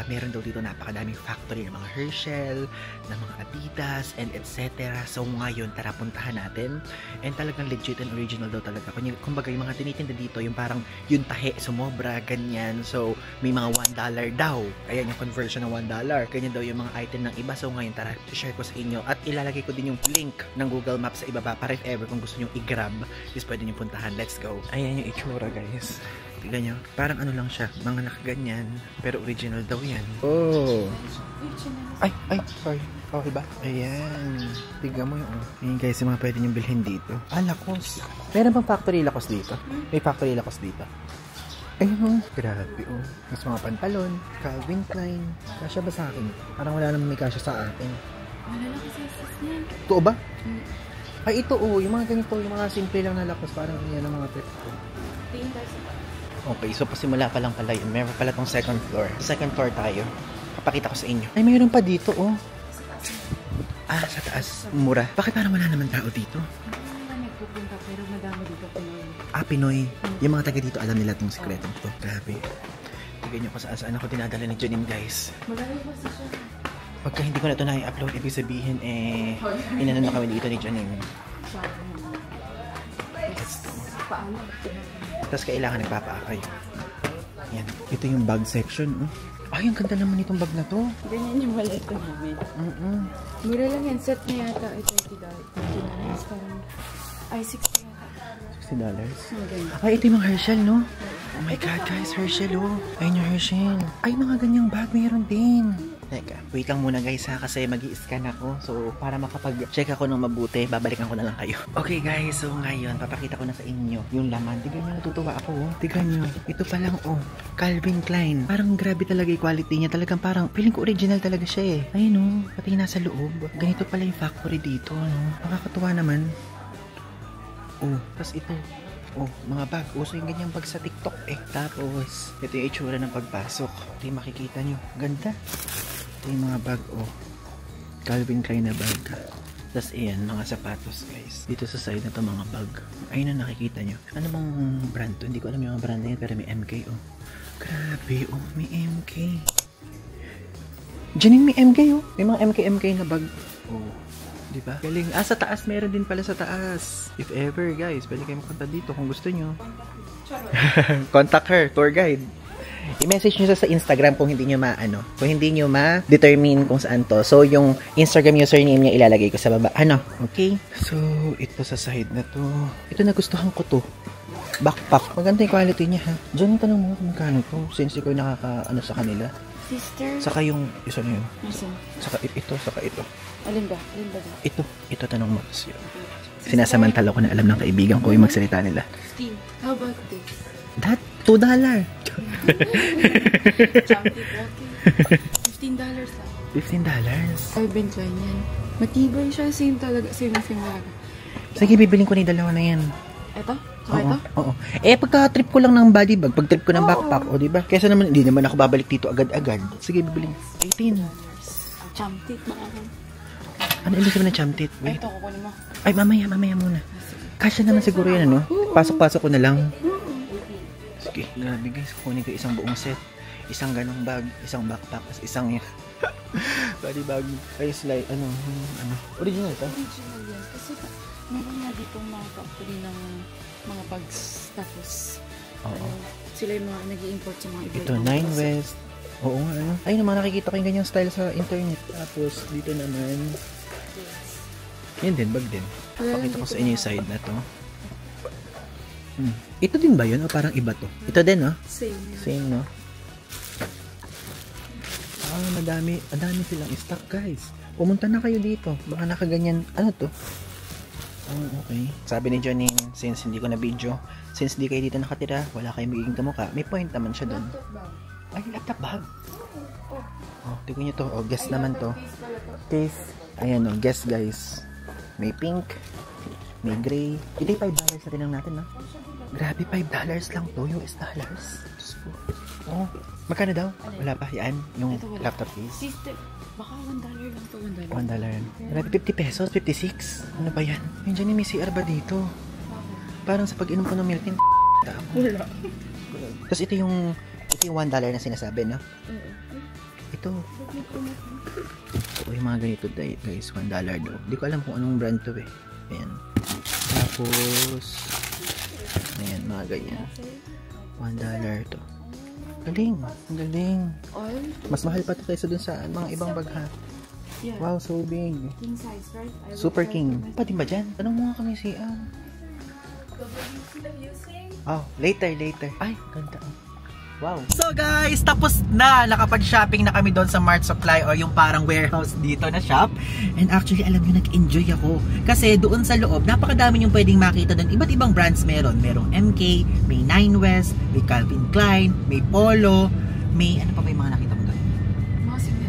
[SPEAKER 1] meron daw dito napakadaming factory ng mga Herschel, ng mga Adidas, and etc. So ngayon, tara puntahan natin. And talagang legit and original daw talaga. Kumbaga yung mga tinitinda dito, yung parang yung tahe, sumobra, ganyan. So may mga $1 daw. Ayan yung conversion ng $1. Ganyan daw yung mga item ng iba. So ngayon, tara, share ko sa inyo. At ilalagay ko din yung link ng Google Maps sa ibaba para if ever kung gusto nyo i-grab, is pwede nyo puntahan. Let's go. Ayan yung itsura guys. Tignan nyo. Parang ano lang siya. Mga nakaganyan. Pero original daw yan. Oh. Ay, sorry. Okay ba? Ayan. Tignan mo yung ayan guys, yung mga pwede nyo bilhin dito. Lacoste. Meron bang factory Lacoste dito? May factory Lacoste dito. Ayun, grabe Mas mga pantalon, Calvin Klein. Kasya ba sa akin? Parang wala naman may kasya sa akin.
[SPEAKER 2] Wala lang kasi sis niyan.
[SPEAKER 1] Totoo ba? Ay, ito yung mga ganito, yung mga simple lang na Lacoste. Parang yan ang mga trip ko. Okay, so pasimula pa lang pala yun. Meron pala tong second floor. Second floor tayo. Kapakita ko sa inyo. Ay, mayroon pa dito, sa taas. Mura. Bakit parang wala naman tao dito?
[SPEAKER 2] Nagpupunta pero madami dito Pinoy.
[SPEAKER 1] Pinoy. Yung mga taga dito alam nila itong sikretong to. Grabe. Tignan nyo kung saan ako dinadala ni Janine, guys.
[SPEAKER 2] Malayo kasi siya.
[SPEAKER 1] Pagka hindi ko na ito na-upload, ibig sabihin, inanon na kami dito ni Janine.
[SPEAKER 2] Paano?
[SPEAKER 1] Tapos kailangan nagpapaakay. Yan. Ito yung bag section. Ay, ang ganda naman itong bag na to.
[SPEAKER 2] Ganyan yung maleta namin. Mura lang yan. Set na yata ay $30. Parang, ay, $60 yata.
[SPEAKER 1] $60? Ay, ito yung mga Herschel, no? Oh my God, guys, Herschel, Ayun yung Herschel. Ay, mga ganyang bag, mayroon din. Teka, wait lang muna guys ha, kasi mag-i-scan ako. So, para makapag-check ako ng mabuti, babalikan ko na lang kayo. Okay guys, so ngayon, papakita ko na sa inyo yung laman. Tignan nyo, natutuwa ako. Tignan nyo, ito pa lang Calvin Klein. Parang grabe talaga yung quality niya. Talagang parang, feeling ko original talaga siya eh. Ayun pati nasa loob. Ganito pala yung factory dito, no? Nakakatuwa naman. Tas ito. Mga bag. Uso yung ganyang bag sa TikTok eh. Tapos, ito yung itsura ng pagpasok. Ito yung makikita nyo. Ganda. Ito yung mga bag, Calvin Klein na bag. Tapos, ayan, mga sapatos, guys. Dito sa side na to mga bag. Ayun na nakikita nyo. Ano bang brand to? Hindi ko alam yung mga brand na yun, pero may MK, Grabe, may MK. Diyan may MK, May mga MK na bag. Diba? Galing. Sa taas, meron din pala sa taas. If ever, guys, pwede kayo mapunta dito kung gusto nyo. Contact her, tour guide. I-message nyo sa Instagram kung hindi nyo kung hindi nyo ma-determine kung saan to. So, yung Instagram username niya ilalagay ko sa baba. Okay? So, ito sa side na to. Ito nagustuhan ko to. Backpack. Maganda yung quality niya, ha? Diyan yung tanong mo kung magkano to. Since ikaw sa kanila.
[SPEAKER 2] Sister?
[SPEAKER 1] Saka yung, isa na yun.
[SPEAKER 2] Asan?
[SPEAKER 1] Saka ito.
[SPEAKER 2] Alin ba?
[SPEAKER 1] Ito tanong mo. Sinasamantala ko na alam ng kaibigan ko yung magsalita nila.
[SPEAKER 2] Steve, how about this?
[SPEAKER 1] That, $2.
[SPEAKER 2] $15 lang.
[SPEAKER 1] $15?
[SPEAKER 2] Calvin Klein yan. Matibay siya. Same talaga. Same talaga.
[SPEAKER 1] Sige, bibiling ko na yung dalawa na yan.
[SPEAKER 2] Ito? Saka ito?
[SPEAKER 1] Oo. Pagka-trip ko lang ng body bag, pag-trip ko ng backpack, diba? Kesa naman, hindi naman ako babalik dito agad-agad. Sige, bibiling. 18.
[SPEAKER 2] Chamtit, baka ako.
[SPEAKER 1] Ano ibig sabihin na chamtit? Wait.
[SPEAKER 2] Ito, kukunin mo.
[SPEAKER 1] Ay, mamaya muna. Kasya naman siguro yan, Pasok-pasok ko na lang. Sige, grabe guys. Kukunin ko isang buong set. Isang ganong bag, isang backpack, isang body bag. Ay, slide, original to?
[SPEAKER 2] Original yan. Kasi meron nga ditong mga factory ng mga bags. Tapos, sila yung mga nag-i-import sa mga iba.
[SPEAKER 1] Ito, Nine West. Oo nga, Ayun naman, nakikita ko yung ganyang style sa internet. Tapos, dito naman, yan din, bag din. Pakita ko sa inyo yung side na to. Ito din ba yun? O parang iba to? Ito din, Same, no? Madami silang stock, guys. Pumunta na kayo dito. Baka nakaganyan. Ano to? Okay. Sabi ni Janine, since hindi ko na video, since di kayo dito nakatira, wala kayong magiging kamukha. May point naman siya doon. Ay, laptop bag. Tignan nyo to. Guess naman to. Case. Ayan, guess, guys. May pink. May gray. Ito yung $5 na tinang natin, Grabe, $5 lang to. US dollars. Magkano daw? Wala pa. Yan. Yung laptop case.
[SPEAKER 2] Sister, baka $1 lang to. $1.
[SPEAKER 1] Grabe, 50 pesos. 56. Ano ba yan? Diyan may CR ba dito? Parang sa pag-inom ko ng milk tin.
[SPEAKER 2] Wala.
[SPEAKER 1] Tapos ito yung $1 na sinasabi, no? Ito. Yung mga ganito, guys. $1 daw. Hindi ko alam kung anong brand to, Ayan. Tapos, ayan, mga ganyan. $1 to. Galing. Mas mahal pa ito kaysa dun sa mga ibang bag, ha?
[SPEAKER 2] Yeah.
[SPEAKER 1] Wow, so big.
[SPEAKER 2] King size, right?
[SPEAKER 1] Super king. Pati ba dyan? Tanong mo nga kami si later. Ay, ganda. Wow. So guys, tapos na. Nakapag-shopping na kami doon sa Mart Supply o yung parang warehouse dito na shop. And actually, alam nyo, nag-enjoy ako. Kasi doon sa loob, napakadami yung pwedeng makita doon. Iba't ibang brands meron. Merong MK, may Nine West, may Calvin Klein, may Polo, may ano pa ba yung mga nakita mo doon?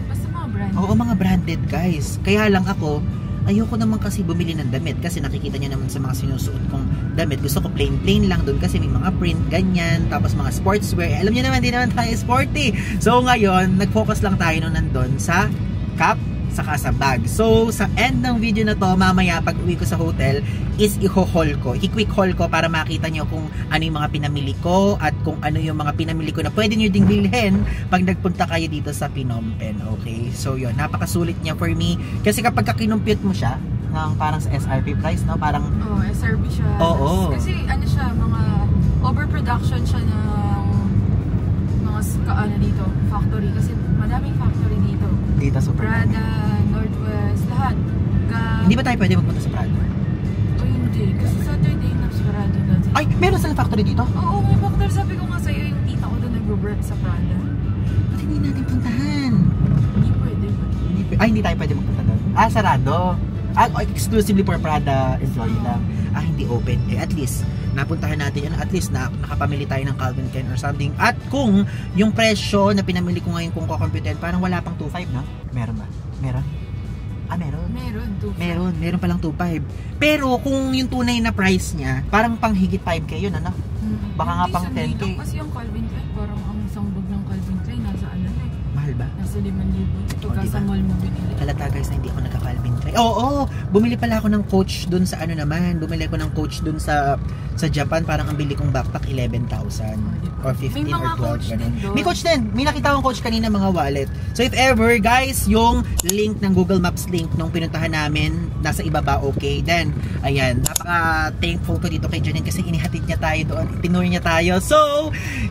[SPEAKER 2] Basta mga branded.
[SPEAKER 1] Oo, mga branded, guys. Kaya lang ako, ayoko naman kasi bumili ng damit kasi nakikita niyo naman sa mga sinusuot kong damit. Gusto ko plain lang doon kasi may mga print, ganyan. Tapos mga sportswear. Alam niyo naman, di naman tayo sporty. So ngayon, nag-focus lang tayo nung nandun sa cap saka sa bag. So sa end ng video na to, mamaya pag uwi ko sa hotel is i-haul ko. I-quick haul ko para makita nyo kung ano yung mga pinamili ko at kung ano yung mga pinamili ko na pwede nyo ding bilhin pag nagpunta kayo dito sa Phnom Penh. Okay? So yun, napakasulit niya for me. Kasi kapag kinumpute mo siya ng parang sa SRP price, no? Parang
[SPEAKER 2] SRP siya.
[SPEAKER 1] Oo.
[SPEAKER 2] Kasi ano siya, mga overproduction siya ng mga dito, factory. Kasi madaming factory dito.
[SPEAKER 1] Dito sa
[SPEAKER 2] Prada, Northwest, lahat.
[SPEAKER 1] Hindi ba tayo pwede magpunta sa Prada?
[SPEAKER 2] O hindi, kasi Saturday na sa Prada natin.
[SPEAKER 1] Ay, meron silang factory dito?
[SPEAKER 2] Oo, may factory. Sabi ko nga sa'yo, yung tita ko doon nag-work sa Prada.
[SPEAKER 1] Ba't hindi natin puntahan?
[SPEAKER 2] Hindi pwede.
[SPEAKER 1] Hindi tayo pwede magpunta doon. Sarado. Exclusively for Prada and Joy lang. Hindi open. At least, napuntahan natin yan. At least, nakapamili tayo ng Calvin Klein or something. At kung yung presyo na pinamili ko ngayon kung kukomputin, parang wala pang 2.5 na. Meron ba? Meron? Meron. Meron palang 2.5. Pero kung yung tunay na price niya, parang pang higit 5K yun, ano? Baka nga pang 10K.
[SPEAKER 2] Kasi yung Calvin Klein, parang ang isang bag ng Calvin Klein, nasa ano na eh.
[SPEAKER 1] Mahal ba?
[SPEAKER 2] Nasa 5,000. Pagka sa mall mo binili.
[SPEAKER 1] Halata guys na hindi ako nagka-Calvin Klein. Oo, bumili pala ako ng coach dun sa ano naman. Bumili ako ng coach dun sa Japan. Parang ang bili kong backpack 11,000 or 15 or 12. Ganun. May coach din. May nakita akong coach kanina, mga wallet. So if ever guys, yung link ng Google Maps link nung pinuntahan namin nasa ibaba, okay. Then, ayan, napaka-thankful ko dito kay Janine kasi inihatid niya tayo doon. Tinur niya tayo. So,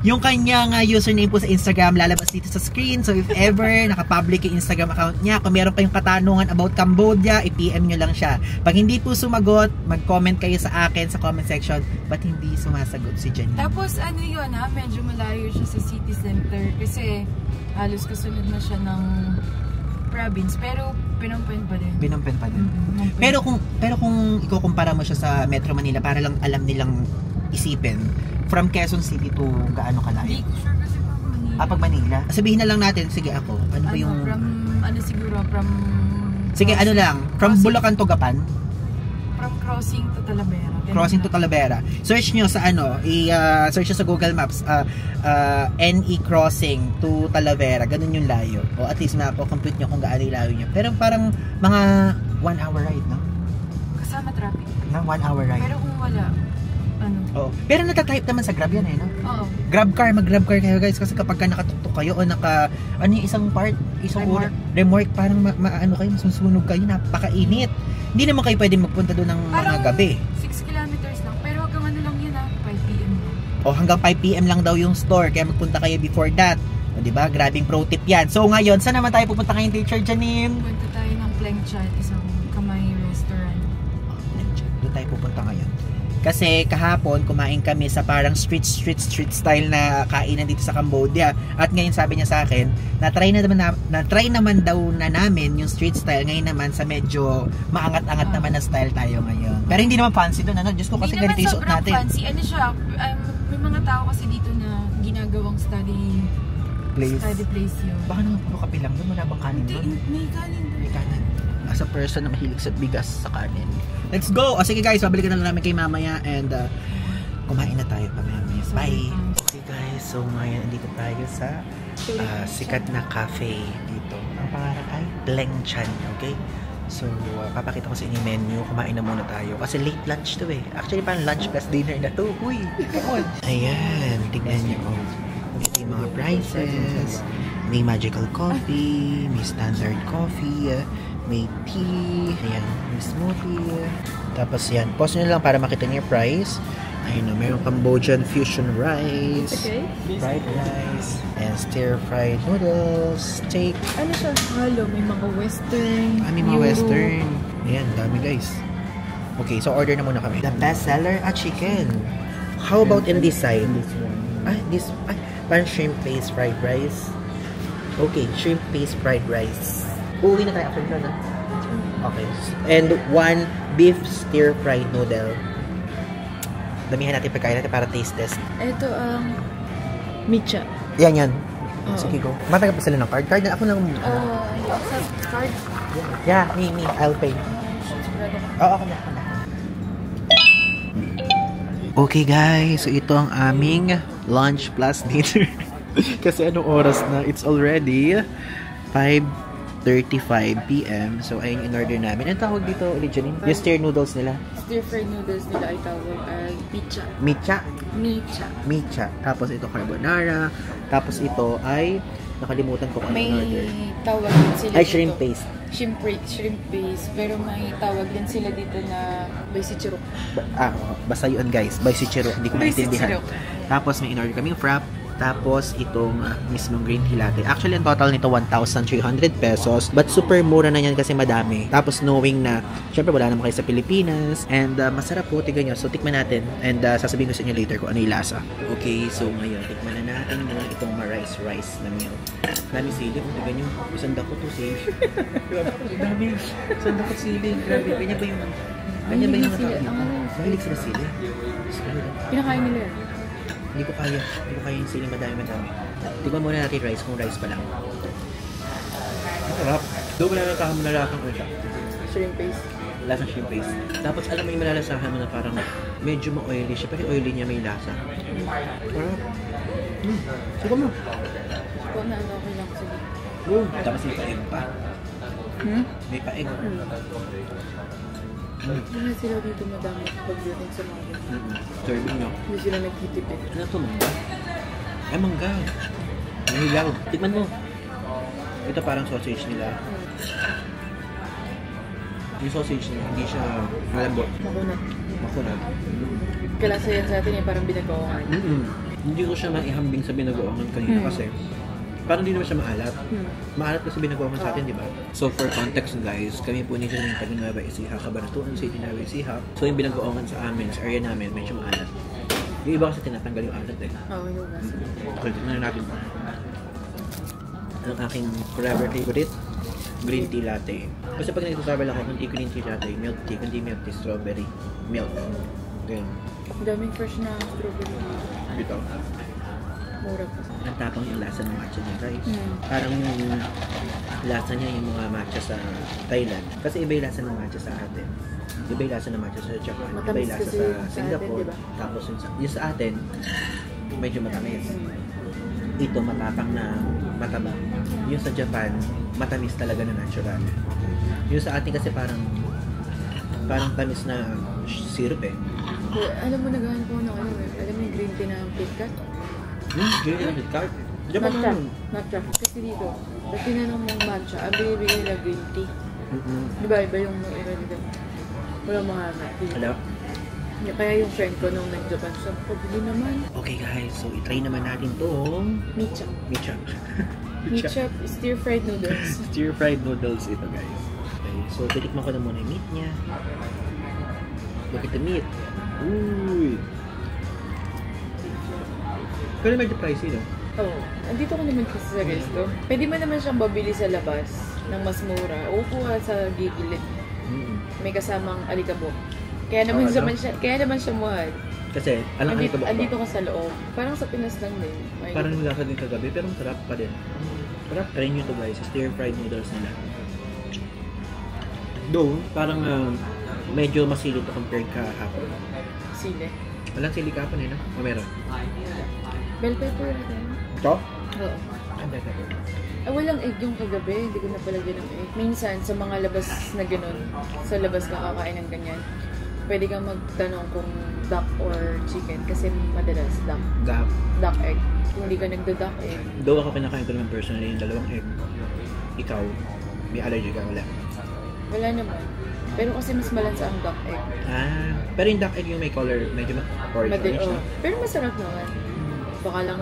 [SPEAKER 1] yung kanyang username po sa Instagram lalabas dito sa screen. So if ever naka-public yung Instagram account niya, kung meron kayong katanungan about Cambodia, i-PM nyo lang siya. Pag hindi po sumagot, mag-comment kayo sa akin sa comment section. Ba't hindi sumasagot si Janine?
[SPEAKER 2] Tapos ano yun medyo malayo siya sa city center kasi halos kasunod na siya ng province, pero Pinampen pa din. Pero kung ikukumpara mo siya sa Metro Manila, para lang alam nilang isipin, from Quezon City to gaano kalayo? Hindi ko sure kasi pag Manila.
[SPEAKER 1] Pag Manila? Sabihin na lang natin, sige ako, ano ba yung... Sige, ano lang, from Bulacan to Gapan?
[SPEAKER 2] From Crossing to Talavera.
[SPEAKER 1] Crossing to Talavera. Search nyo sa search nyo sa Google Maps, NE Crossing to Talavera. Ganun yung layo. O at least compute nyo kung gaano yung layo nyo. Pero parang mga 1 hour ride, no?
[SPEAKER 2] Kasama traffic.
[SPEAKER 1] 1 hour ride.
[SPEAKER 2] Pero kung wala, ano? Oo.
[SPEAKER 1] Pero natatype naman sa Grab yan no?
[SPEAKER 2] Oo.
[SPEAKER 1] Grab car, mag-Grab car kayo guys. Kasi kapag nakatuktok kayo o yung isang part, remork, parang maano kayo, masusunog kayo, napakainit. Hindi naman kayo pwede magpunta doon ng mga gabi.
[SPEAKER 2] 6 kilometers lang, pero hanggang ano lang yun 5 PM.
[SPEAKER 1] Hanggang 5 PM lang daw yung store, kaya magpunta kayo before that. Diba? Grabing pro tip yan. So ngayon, saan naman tayo pupunta ngayon, Teacher Janine?
[SPEAKER 2] Punta tayo ng Plengchat, isang kamay restaurant.
[SPEAKER 1] Plengchat. Doon tayo pupunta ngayon. Kasi kahapon, kumain kami sa parang street style na kainan dito sa Cambodia. At ngayon sabi niya sa akin, na-try naman daw na namin yung street style. Ngayon naman sa medyo maangat-angat naman na style tayo ngayon. Pero hindi naman fancy doon, ano? Diyos ko, kasi ganito yung suot natin.
[SPEAKER 2] Hindi naman sobrang fancy. Ano siya, may mga tao kasi dito na ginagawang study place yun. Baka
[SPEAKER 1] naman puro kape lang doon, wala bang kanin doon?
[SPEAKER 2] May kanin doon.
[SPEAKER 1] May kanin. As a person na mahilig sa bigas sa kanin. Let's go! Sige guys, babalikan na lang namin kay mamaya and kumain na tayo mamaya. Bye! Okay guys, so ngayon andito tayo sa sikat na cafe dito. Ang pangalan ay Plengchat, okay? So, papakita ko sa inyo yung menu. Kumain na muna tayo. Kasi late lunch to eh. Actually, parang lunch plus dinner na to. Uy! Ayan, tignan nyo. Ito yung mga prices. May magical coffee, may standard coffee, may tea, ayan, may smoothie. Tapos yan, pause nyo lang para makita nyo yung price. Ayun o, mayroong Cambodian fusion rice, fried rice, and stir-fried noodles, steak.
[SPEAKER 2] Ano siya? Halo, may mga western.
[SPEAKER 1] May mga western. Ayan, dami guys. Okay, so order na muna kami. The best seller, chicken. How about in this side? Parang shrimp paste fried rice. Okay, shrimp paste fried rice. Uuwi na tayo after that, na? Okay. And 1 beef stir-fried noodle. Damihan natin pagkain natin para taste test.
[SPEAKER 2] Ito ang micha.
[SPEAKER 1] Yan. Sige, go. Matagal pa sila ng card. Card na ako lang.
[SPEAKER 2] Card?
[SPEAKER 1] Yeah, me. I'll pay. Ako na. Okay guys, so ito ang aming lunch plus dinner. Kasi anong oras na? It's already 5:35 PM. So, ayun yung in-order namin. Ang tawag dito ulit, Janine? Yung stir noodles nila?
[SPEAKER 2] Stir-fried noodles nila ay tawag ay micha.
[SPEAKER 1] Micha. Tapos ito carbonara. Tapos ito ay, nakalimutan ko kung in-order.
[SPEAKER 2] May tawag din sila
[SPEAKER 1] ay, shrimp paste.
[SPEAKER 2] Shrimp paste. Pero may tawag din sila dito na baisichirok.
[SPEAKER 1] Basta yun guys. Baisichirok. Hindi ko maintindihan. Tapos may in-order kaming frap. Tapos, itong mismong green tea latte. Actually, ang total nito 1,300 pesos. But super mura na yan kasi madami. Tapos, knowing na, syempre wala naman kayo sa Pilipinas. And masarap po, tignan nyo. So, tikman natin. And sasabihin ko sa inyo later kung ano yung lasa. Okay, so ngayon, tikman na natin muna itong rice na meal. Dami sili. Tignan nyo. Isang dako to sili. Dami. Isang dako sili. Grabe. Ganyan ba yung... Ganyan ba yung matawag dito? Mahilig sila sili.
[SPEAKER 2] Pinakain nila yun.
[SPEAKER 1] Hindi ko kaya yung sili madami. Tignan muna natin rice kung rice pa lang. Sarap. Doon wala na takang malalaking siya.
[SPEAKER 2] Shrimp paste.
[SPEAKER 1] Lasang shrimp paste. Tapos alam mo yung malalasahan mo na parang medyo ma-oily siya. Pero oily niya may lasa. Sarap. Sige mo.
[SPEAKER 2] Kung na ano, okay lang sige.
[SPEAKER 1] Tapos may paeg pa. May paeg.
[SPEAKER 2] Hindi sila dito madami pagdating sa mga
[SPEAKER 1] Serving nyo.
[SPEAKER 2] hindi sila nagtitipid.
[SPEAKER 1] Ano ito? Mangga? Ay, mangga. Nilaw. Tikman mo. Ito parang sausage nila. Yung sausage nila, hindi siya malambot. Makunat.
[SPEAKER 2] Kalasa yan sa atin yung parang binagawangan.
[SPEAKER 1] Hindi ko siya maihambing sa binagoongan kanina kasi parang hindi naman siya maalat. Maalat kasi binagoongan sa atin, di ba? So for context guys, kami po nito ng taga Nueva Ecija, Cabanatuan City, Nueva Ecija. So yung binagoongan sa amin, sa area namin, medyo maalat. Yung iba kasi tinatanggal yung alat eh.
[SPEAKER 2] Oo, yung lasa.
[SPEAKER 1] Okay, tignan natin po. Ang aking forever favorite, green tea latte. Kasi pag nagsasabi lang ako, kundi green tea latte, milk tea, kundi milk tea, strawberry, milk. Ganyan.
[SPEAKER 2] Ang daming fresh na strawberry.
[SPEAKER 1] Dito.
[SPEAKER 2] Mura pa.
[SPEAKER 1] Ang tapang yung lasa ng matcha niya, guys. Parang yung lasa niya yung mga matcha sa Thailand. Kasi iba yung lasa ng matcha sa atin. Iba yung lasa ng matcha sa Japan. Iba yung lasa sa Singapore.
[SPEAKER 2] Atin, diba?
[SPEAKER 1] Tapos yung sa atin, medyo matamis. Ito matapang na mataba. Yung sa Japan, matamis talaga na natural. Yung sa atin kasi parang tamis na syrup eh.
[SPEAKER 2] Alam mo, nagahan ko ng ano eh. Alam mo yung green tea na KitKat?
[SPEAKER 1] Green tea na KitKat? Japan
[SPEAKER 2] Matcha.
[SPEAKER 1] naman.
[SPEAKER 2] Matcha. Kasi dito, pag tinanong mong matcha, ang binibigay nila green tea. Diba, iba yung iba dito. Walang mga
[SPEAKER 1] Hello?
[SPEAKER 2] Kaya yung friend ko nung nag-Japan, sabi ko, bili naman.
[SPEAKER 1] Okay guys, so itry naman natin tong
[SPEAKER 2] Micha.
[SPEAKER 1] Micha.
[SPEAKER 2] Micha, stir-fried noodles.
[SPEAKER 1] Stir-fried noodles ito guys. Okay, so titikman ko na muna yung meat niya. Look at the meat. Uy! Pero medyo pricey, no?
[SPEAKER 2] Oo. Andito ko naman kasi sa resto. Pwede mo naman siyang babili sa labas ng mas mura. O kuha sa gigilid. May kasamang alikabok. Kaya naman siya mahal.
[SPEAKER 1] Kasi, alam ka ba?
[SPEAKER 2] Andito ka sa loob. Parang sa Pinas lang din.
[SPEAKER 1] Parang nilasa din kagabi, pero masarap pa din. Sarap, try nyo ito guys. Stir-fried noodles nila. Though, parang medyo masilip to compared kahapon.
[SPEAKER 2] Sili.
[SPEAKER 1] Walang sili kahapon eh, no? O meron?
[SPEAKER 2] Bell pepper natin.
[SPEAKER 1] Ito?
[SPEAKER 2] Oo.
[SPEAKER 1] Bell pepper.
[SPEAKER 2] Walang egg yung kagabi. Hindi ko napalagyan ng egg. Minsan, sa mga labas na gano'n, sa labas kakakain ng ganyan, pwede kang magtanong kung duck or chicken kasi madalas duck egg. Kung hindi ka nagda-duck egg.
[SPEAKER 1] Though ako pinakain ko naman personally yung dalawang egg. Ikaw, may allergy ka, wala?
[SPEAKER 2] Wala naman. Pero kasi mas malansa ang duck egg.
[SPEAKER 1] Pero yung duck egg yung may color, medyo orange na.
[SPEAKER 2] Pero masarap naman. Baka lang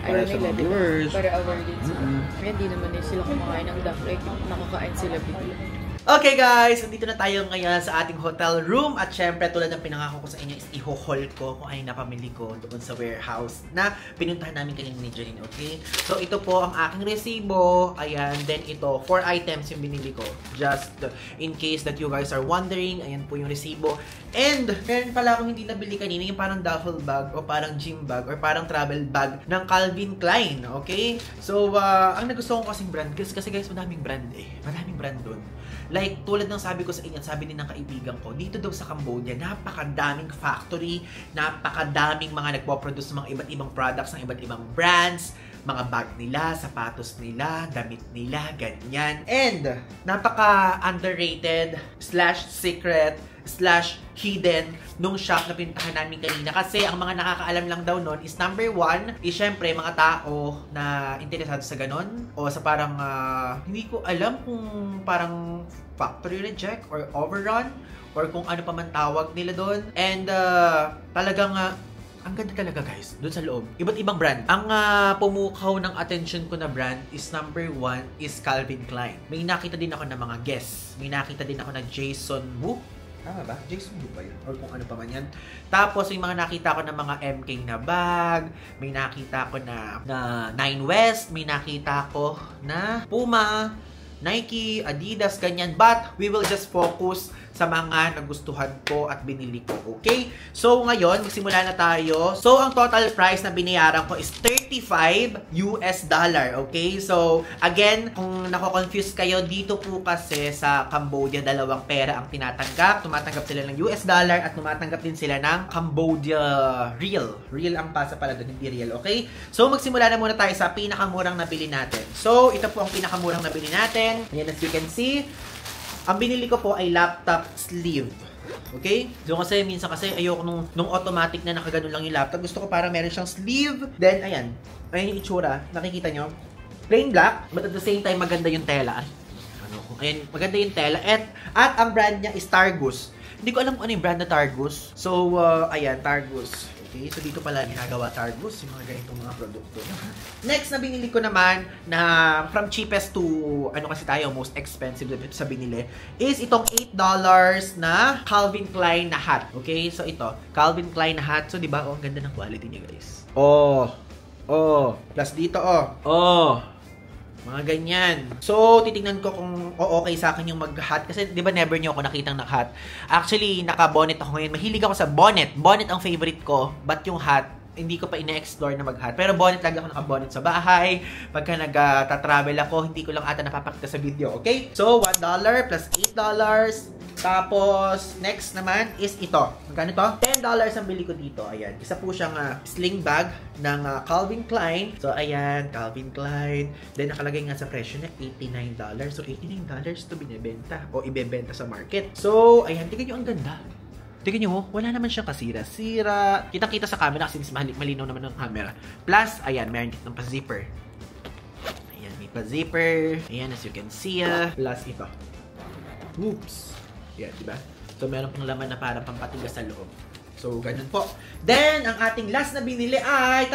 [SPEAKER 1] para sa mga viewers.
[SPEAKER 2] Para our kids. Kaya hindi naman sila kumakain ng duck egg. Nakakain sila bigla.
[SPEAKER 1] Okay guys, nandito na tayo ngayon sa ating hotel room at syempre tulad ng pinangako ko sa inyo is i-haul ko kung ano yung napamili ko doon sa warehouse na pinuntahan namin kanina ni Janine, okay? So ito po ang aking resibo, ayan, then ito, 4 items yung binili ko, just in case that you guys are wondering, ayan po yung resibo. And meron pala akong hindi nabili kanina, yung parang duffel bag o parang gym bag or parang travel bag ng Calvin Klein, okay? So ang nagustuhan ko kasing brand, kasi guys madaming brand madaming brand doon. Like, tulad ng sabi ko sa inyo, sabi din ng kaibigan ko, dito daw sa Cambodia, napakadaming factory, napakadaming mga nagpo-produce ng mga iba't ibang products ng iba't ibang brands, mga bag nila, sapatos nila, damit nila, ganyan. And, napaka-underrated /secret /hidden nung shop na pinuntahan namin kanina. Kasi ang mga nakakaalam lang daw nun is number 1 is syempre mga tao na interesado sa ganon o sa parang hindi ko alam kung parang factory reject or overrun or kung ano pa man tawag nila doon. And talagang Ang ganda talaga guys, doon sa loob. Iba't ibang brand. Ang pumukaw ng attention ko na brand is number 1 is Calvin Klein. May nakita din ako ng mga Guess. May nakita din ako na Jason Wu. Tama ba? Jason Wu ba yun? Or kung ano pa man yan. Tapos yung mga nakita ko ng mga MK na bag. May nakita ko na Nine West. May nakita ko na Puma, Nike, Adidas, ganyan. But we will just focus sa mga nagustuhan ko at binili ko. Okay? So, ngayon, magsimula na tayo. So, ang total price na binayaran ko is $35. Okay? So, again, kung nako-confuse kayo, dito po kasi sa Cambodia, dalawang pera ang tinatanggap. Tumatanggap sila ng US dollar at tumatanggap din sila ng Cambodia Real. Real ang pasa pala doon, hindi real. Okay? So, magsimula na muna tayo sa pinakamurang nabili natin. So, ito po ang pinakamurang nabili natin. Ayan, as you can see, ang binili ko po ay laptop sleeve. Okay? So kasi minsan kasi ayoko nung automatic na nakaganon lang yung laptop. Gusto ko para meron siyang sleeve. Then ayan. Ayan yung itsura. Nakikita nyo? Plain black. But at the same time maganda yung tela. Ayan, maganda yung tela. At ang brand niya is Targus. Hindi ko alam kung ano yung brand na Targus. So ayan, Targus. Okay, so dito pala ginagawa Targus, yung mga ganitong mga produkto. Next na binili ko naman na from cheapest to ano kasi tayo, most expensive sa binili is itong $8 na Calvin Klein na hat. Okay, so ito, Calvin Klein na hat. So di ba, ang ganda ng quality niya, guys. Plus dito, mga ganyan. So, titingnan ko kung okay sa akin yung mag-hat. Kasi, di ba, never nyo ako nakitang naka-hat. Actually, naka-bonnet ako ngayon. Mahilig ako sa bonnet. Bonnet ang favorite ko. But yung hat, hindi ko pa ina-explore na mag-hat. Pero bonnet lagi ako naka-bonnet sa bahay. Pagka nag-travel ako, hindi ko lang ata napapakita sa video. Okay? So, $1 plus $8. Tapos, next naman is ito. Magkano to? $10 ang bili ko dito. Ayan. Isa po siyang sling bag ng Calvin Klein. So, ayan. Calvin Klein. Then, nakalagay nga sa presyo na $89. So, $89 to binibenta o ibebenta sa market. So, ayan. Tingnan nyo, ang ganda. Tingnan nyo, wala naman siyang kasira-sira. Kitang-kita sa camera kasi malinaw naman ng camera. Plus, ayan. Meron dito ng pa-zipper. Ayan. May pa-zipper. Ayan, as you can see. Plus, ito. Oops. Yan, diba? So, meron pang laman na parang pampatigas sa loob. So, ganun po. Then, ang ating last na binili ay,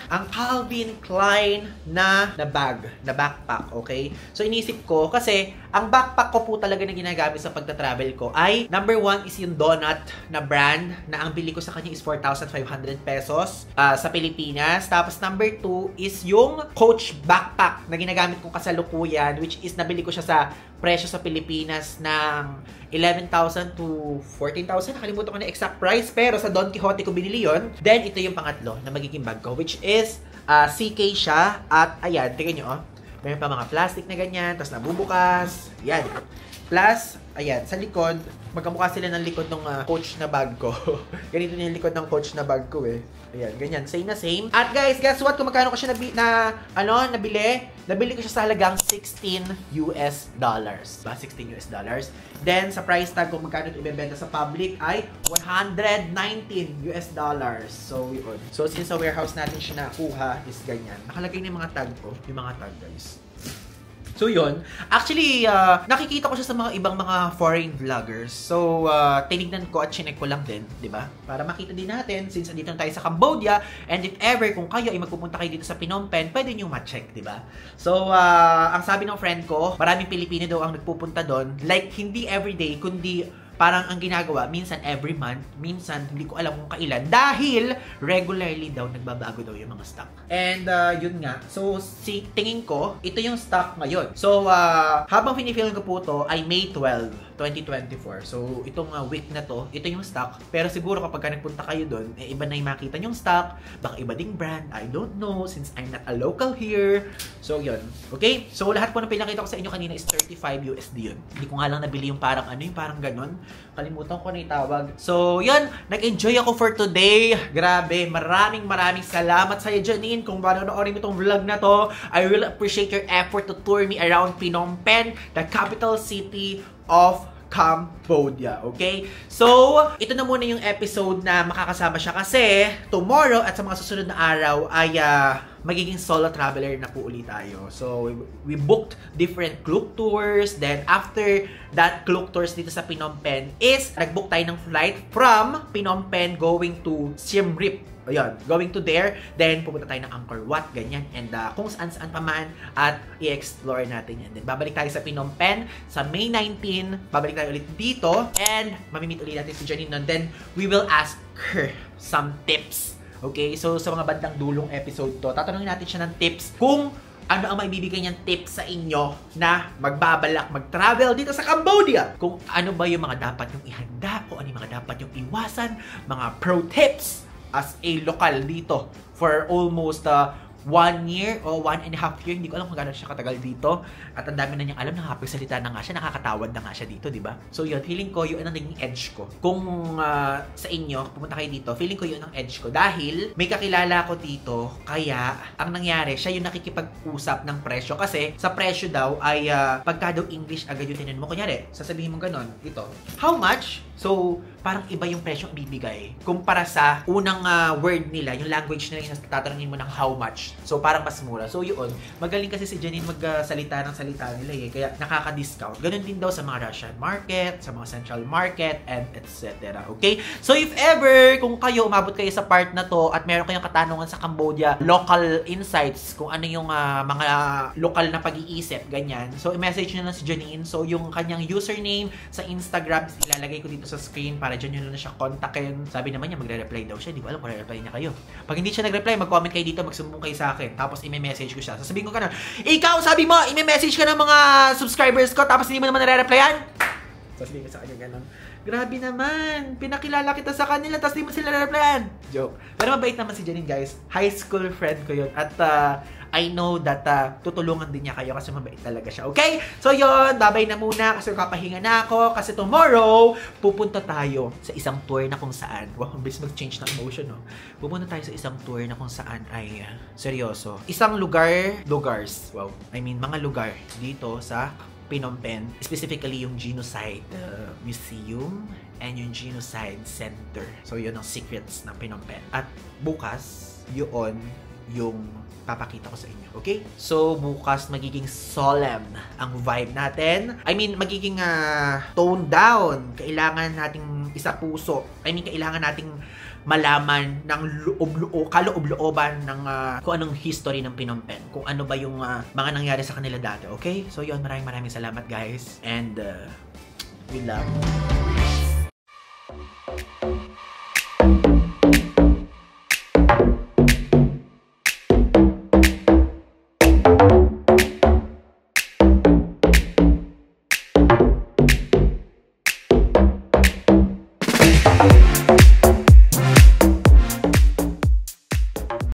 [SPEAKER 1] ang Calvin Klein na bag, na backpack, okay? So, inisip ko, kasi, ang backpack ko po talaga na ginagamit sa pagta-travel ko ay, number 1 is yung Donut na brand, na ang bili ko sa kanya is 4,500 pesos sa Pilipinas. Tapos, number 2 is yung Coach backpack na ginagamit kong kasalukuyan, which is nabili ko siya sa presyo sa Pilipinas ng 11,000 to 14,000. Nakalimutan ko na exact price. Pero sa Don Quixote ko binili yun. Then, ito yung pangatlo na magiging bag ko. Which is, CK siya. At, ayan, tingnan nyo, oh. Meron pa mga plastic na ganyan. Tapos nabubukas. Ayan. Plus, ayan, sa likod, magkamukha sila ng likod ng Coach na bag ko. Ganito yung likod ng Coach na bag ko eh. Ayan, ganyan. Same na same. At guys, guess what? Kung magkano ko siya nabili? Nabili ko siya sa halagang $16. Ba? $16. Then, sa price tag kung magkano ito ibebenta sa public ay $119. So, yun. So, since sa warehouse natin siya nakuha is ganyan. Nakalagay na yung mga tag ko. Yung mga tag, guys. So, yun. Actually, nakikita ko siya sa mga ibang mga foreign vloggers. So, tinignan ko at chinek ko lang din, di ba? Para makita din natin, since andito na tayo sa Cambodia, and if ever, kung kayo ay magpupunta kayo dito sa Phnom Penh, pwede nyo ma-check, di ba? So, ang sabi ng friend ko, maraming Pilipino daw ang nagpupunta doon. Like, hindi everyday, kundi parang ang ginagawa, minsan every month, minsan hindi ko alam kung kailan. Dahil regularly daw nagbabago daw yung mga stock. And yun nga. So tingin ko, ito yung stock ngayon. So habang pinifilm ko po to ay May 12, 2024. So itong week na to, ito yung stock. Pero siguro kapag nagpunta kayo doon, iba na yung makita yung stock. Baka iba ding brand. I don't know since I'm not a local here. So yun. Okay? So lahat po na pinakita ko sa inyo kanina is $35 yun. Hindi ko nga lang nabili yung parang ano, yung parang ganun. Kalimutan ko na itawag. So, yun. Nag-enjoy ako for today. Grabe. Maraming salamat sa'yo, Janine. Kung manonoodin mo itong vlog na to, I will appreciate your effort to tour me around Phnom Penh, the capital city of Cambodia. Okay? So, ito na muna yung episode na makakasama siya kasi tomorrow at sa mga susunod na araw ay magiging solo traveler na po ulit tayo. So, we booked different Klook tours. Then, after that Klook tours dito sa Phnom Penh is, nag-book tayo ng flight from Phnom Penh going to Siem Reap. Ayun, going to there, then pupunta tayo ng Angkor Wat, ganyan, and kung saan-saan pa man, at i-explore natin yan. Then, babalik tayo sa Phnom Penh sa May 19, babalik tayo ulit dito, and mamimit ulit natin si Janine nun. Then, we will ask her some tips. Okay, so sa mga bandang dulong episode to, tatanungin natin siya ng tips kung ano ang maibibigay niyang tips sa inyo na magbabalak, mag-travel dito sa Cambodia. Kung ano ba yung mga dapat yung ihanda, kung ano yung mga dapat yung iwasan, mga pro tips as a local dito for almost 1 year o 1.5 year. Hindi ko alam kung gano'n siya katagal dito. At ang dami na niyang alam, nakakapagsalita na nga siya, nakakatawad na nga siya dito, di ba? So yun, feeling ko yun ang naging edge ko. Kung sa inyo, pumunta kayo dito, feeling ko yun ang edge ko. Dahil may kakilala ko dito, kaya ang nangyari, siya yung nakikipag-usap ng presyo. Kasi sa presyo daw ay pagka daw English agad yung tinan mo. Kunyari, sasabihin mo gano'n, ito, how much? So, parang iba yung presyo ang ibibigay kumpara sa unang word nila, yung language nila yung tatanungin mo ng how much. So, parang mas mura. So, yun. Magaling kasi si Janine magsalita ng salita nila eh. Kaya nakaka-discount. Ganun din daw sa mga Russian market, sa mga Central market, and etc. Okay? So, if ever, kung kayo, umabot kayo sa part na to at meron kayong katanungan sa Cambodia, local insights, kung ano yung mga lokal na pag-iisip, ganyan. So, i-message nyo na si Janine. So, yung kanyang username sa Instagram, ilalagay ko dito sa screen para dyan yun na siya kontakin. Sabi naman niya, magre-reply daw siya. Di ko alam kung re-reply niya kayo. Pag hindi siya nag-reply, mag-comment kayo dito, magsumbong kayo sa akin. Tapos, i-message ko siya. Sasabihin ko ka na, ikaw, sabi mo, i-message ka ng mga subscribers ko, tapos hindi mo naman nare-replyan. Sasabihin ko sa kanya ganun. Grabe naman, pinakilala kita sa kanila, tapos di mo sila nare-replyan. Joke. Pero mabait naman si Janine, guys. High school friend ko yun. At I know that tutulungan din niya kayo kasi mabait talaga siya. Okay? So yun, babay na muna kasi kapahinga na ako. Kasi tomorrow, pupunta tayo sa isang tour na kung saan. Wow, ang bilis mag-change ng emotion, no? Pupunta tayo sa isang tour na kung saan ay seryoso. Isang lugars. Wow. I mean, mga lugar dito sa Phnom Penh. Specifically yung Genocide Museum and yung Genocide Center. So yun ang secrets ng Phnom Penh. At bukas, yun yung papakita ko sa inyo. Okay? So, bukas magiging solemn ang vibe natin. I mean, magiging toned down. Kailangan nating isa puso. I mean, kailangan nating malaman ng kaloob-looban ng kung anong history ng Phnom Penh. Kung ano ba yung mga nangyari sa kanila dati. Okay? So, yun. Maraming salamat, guys. And, we love.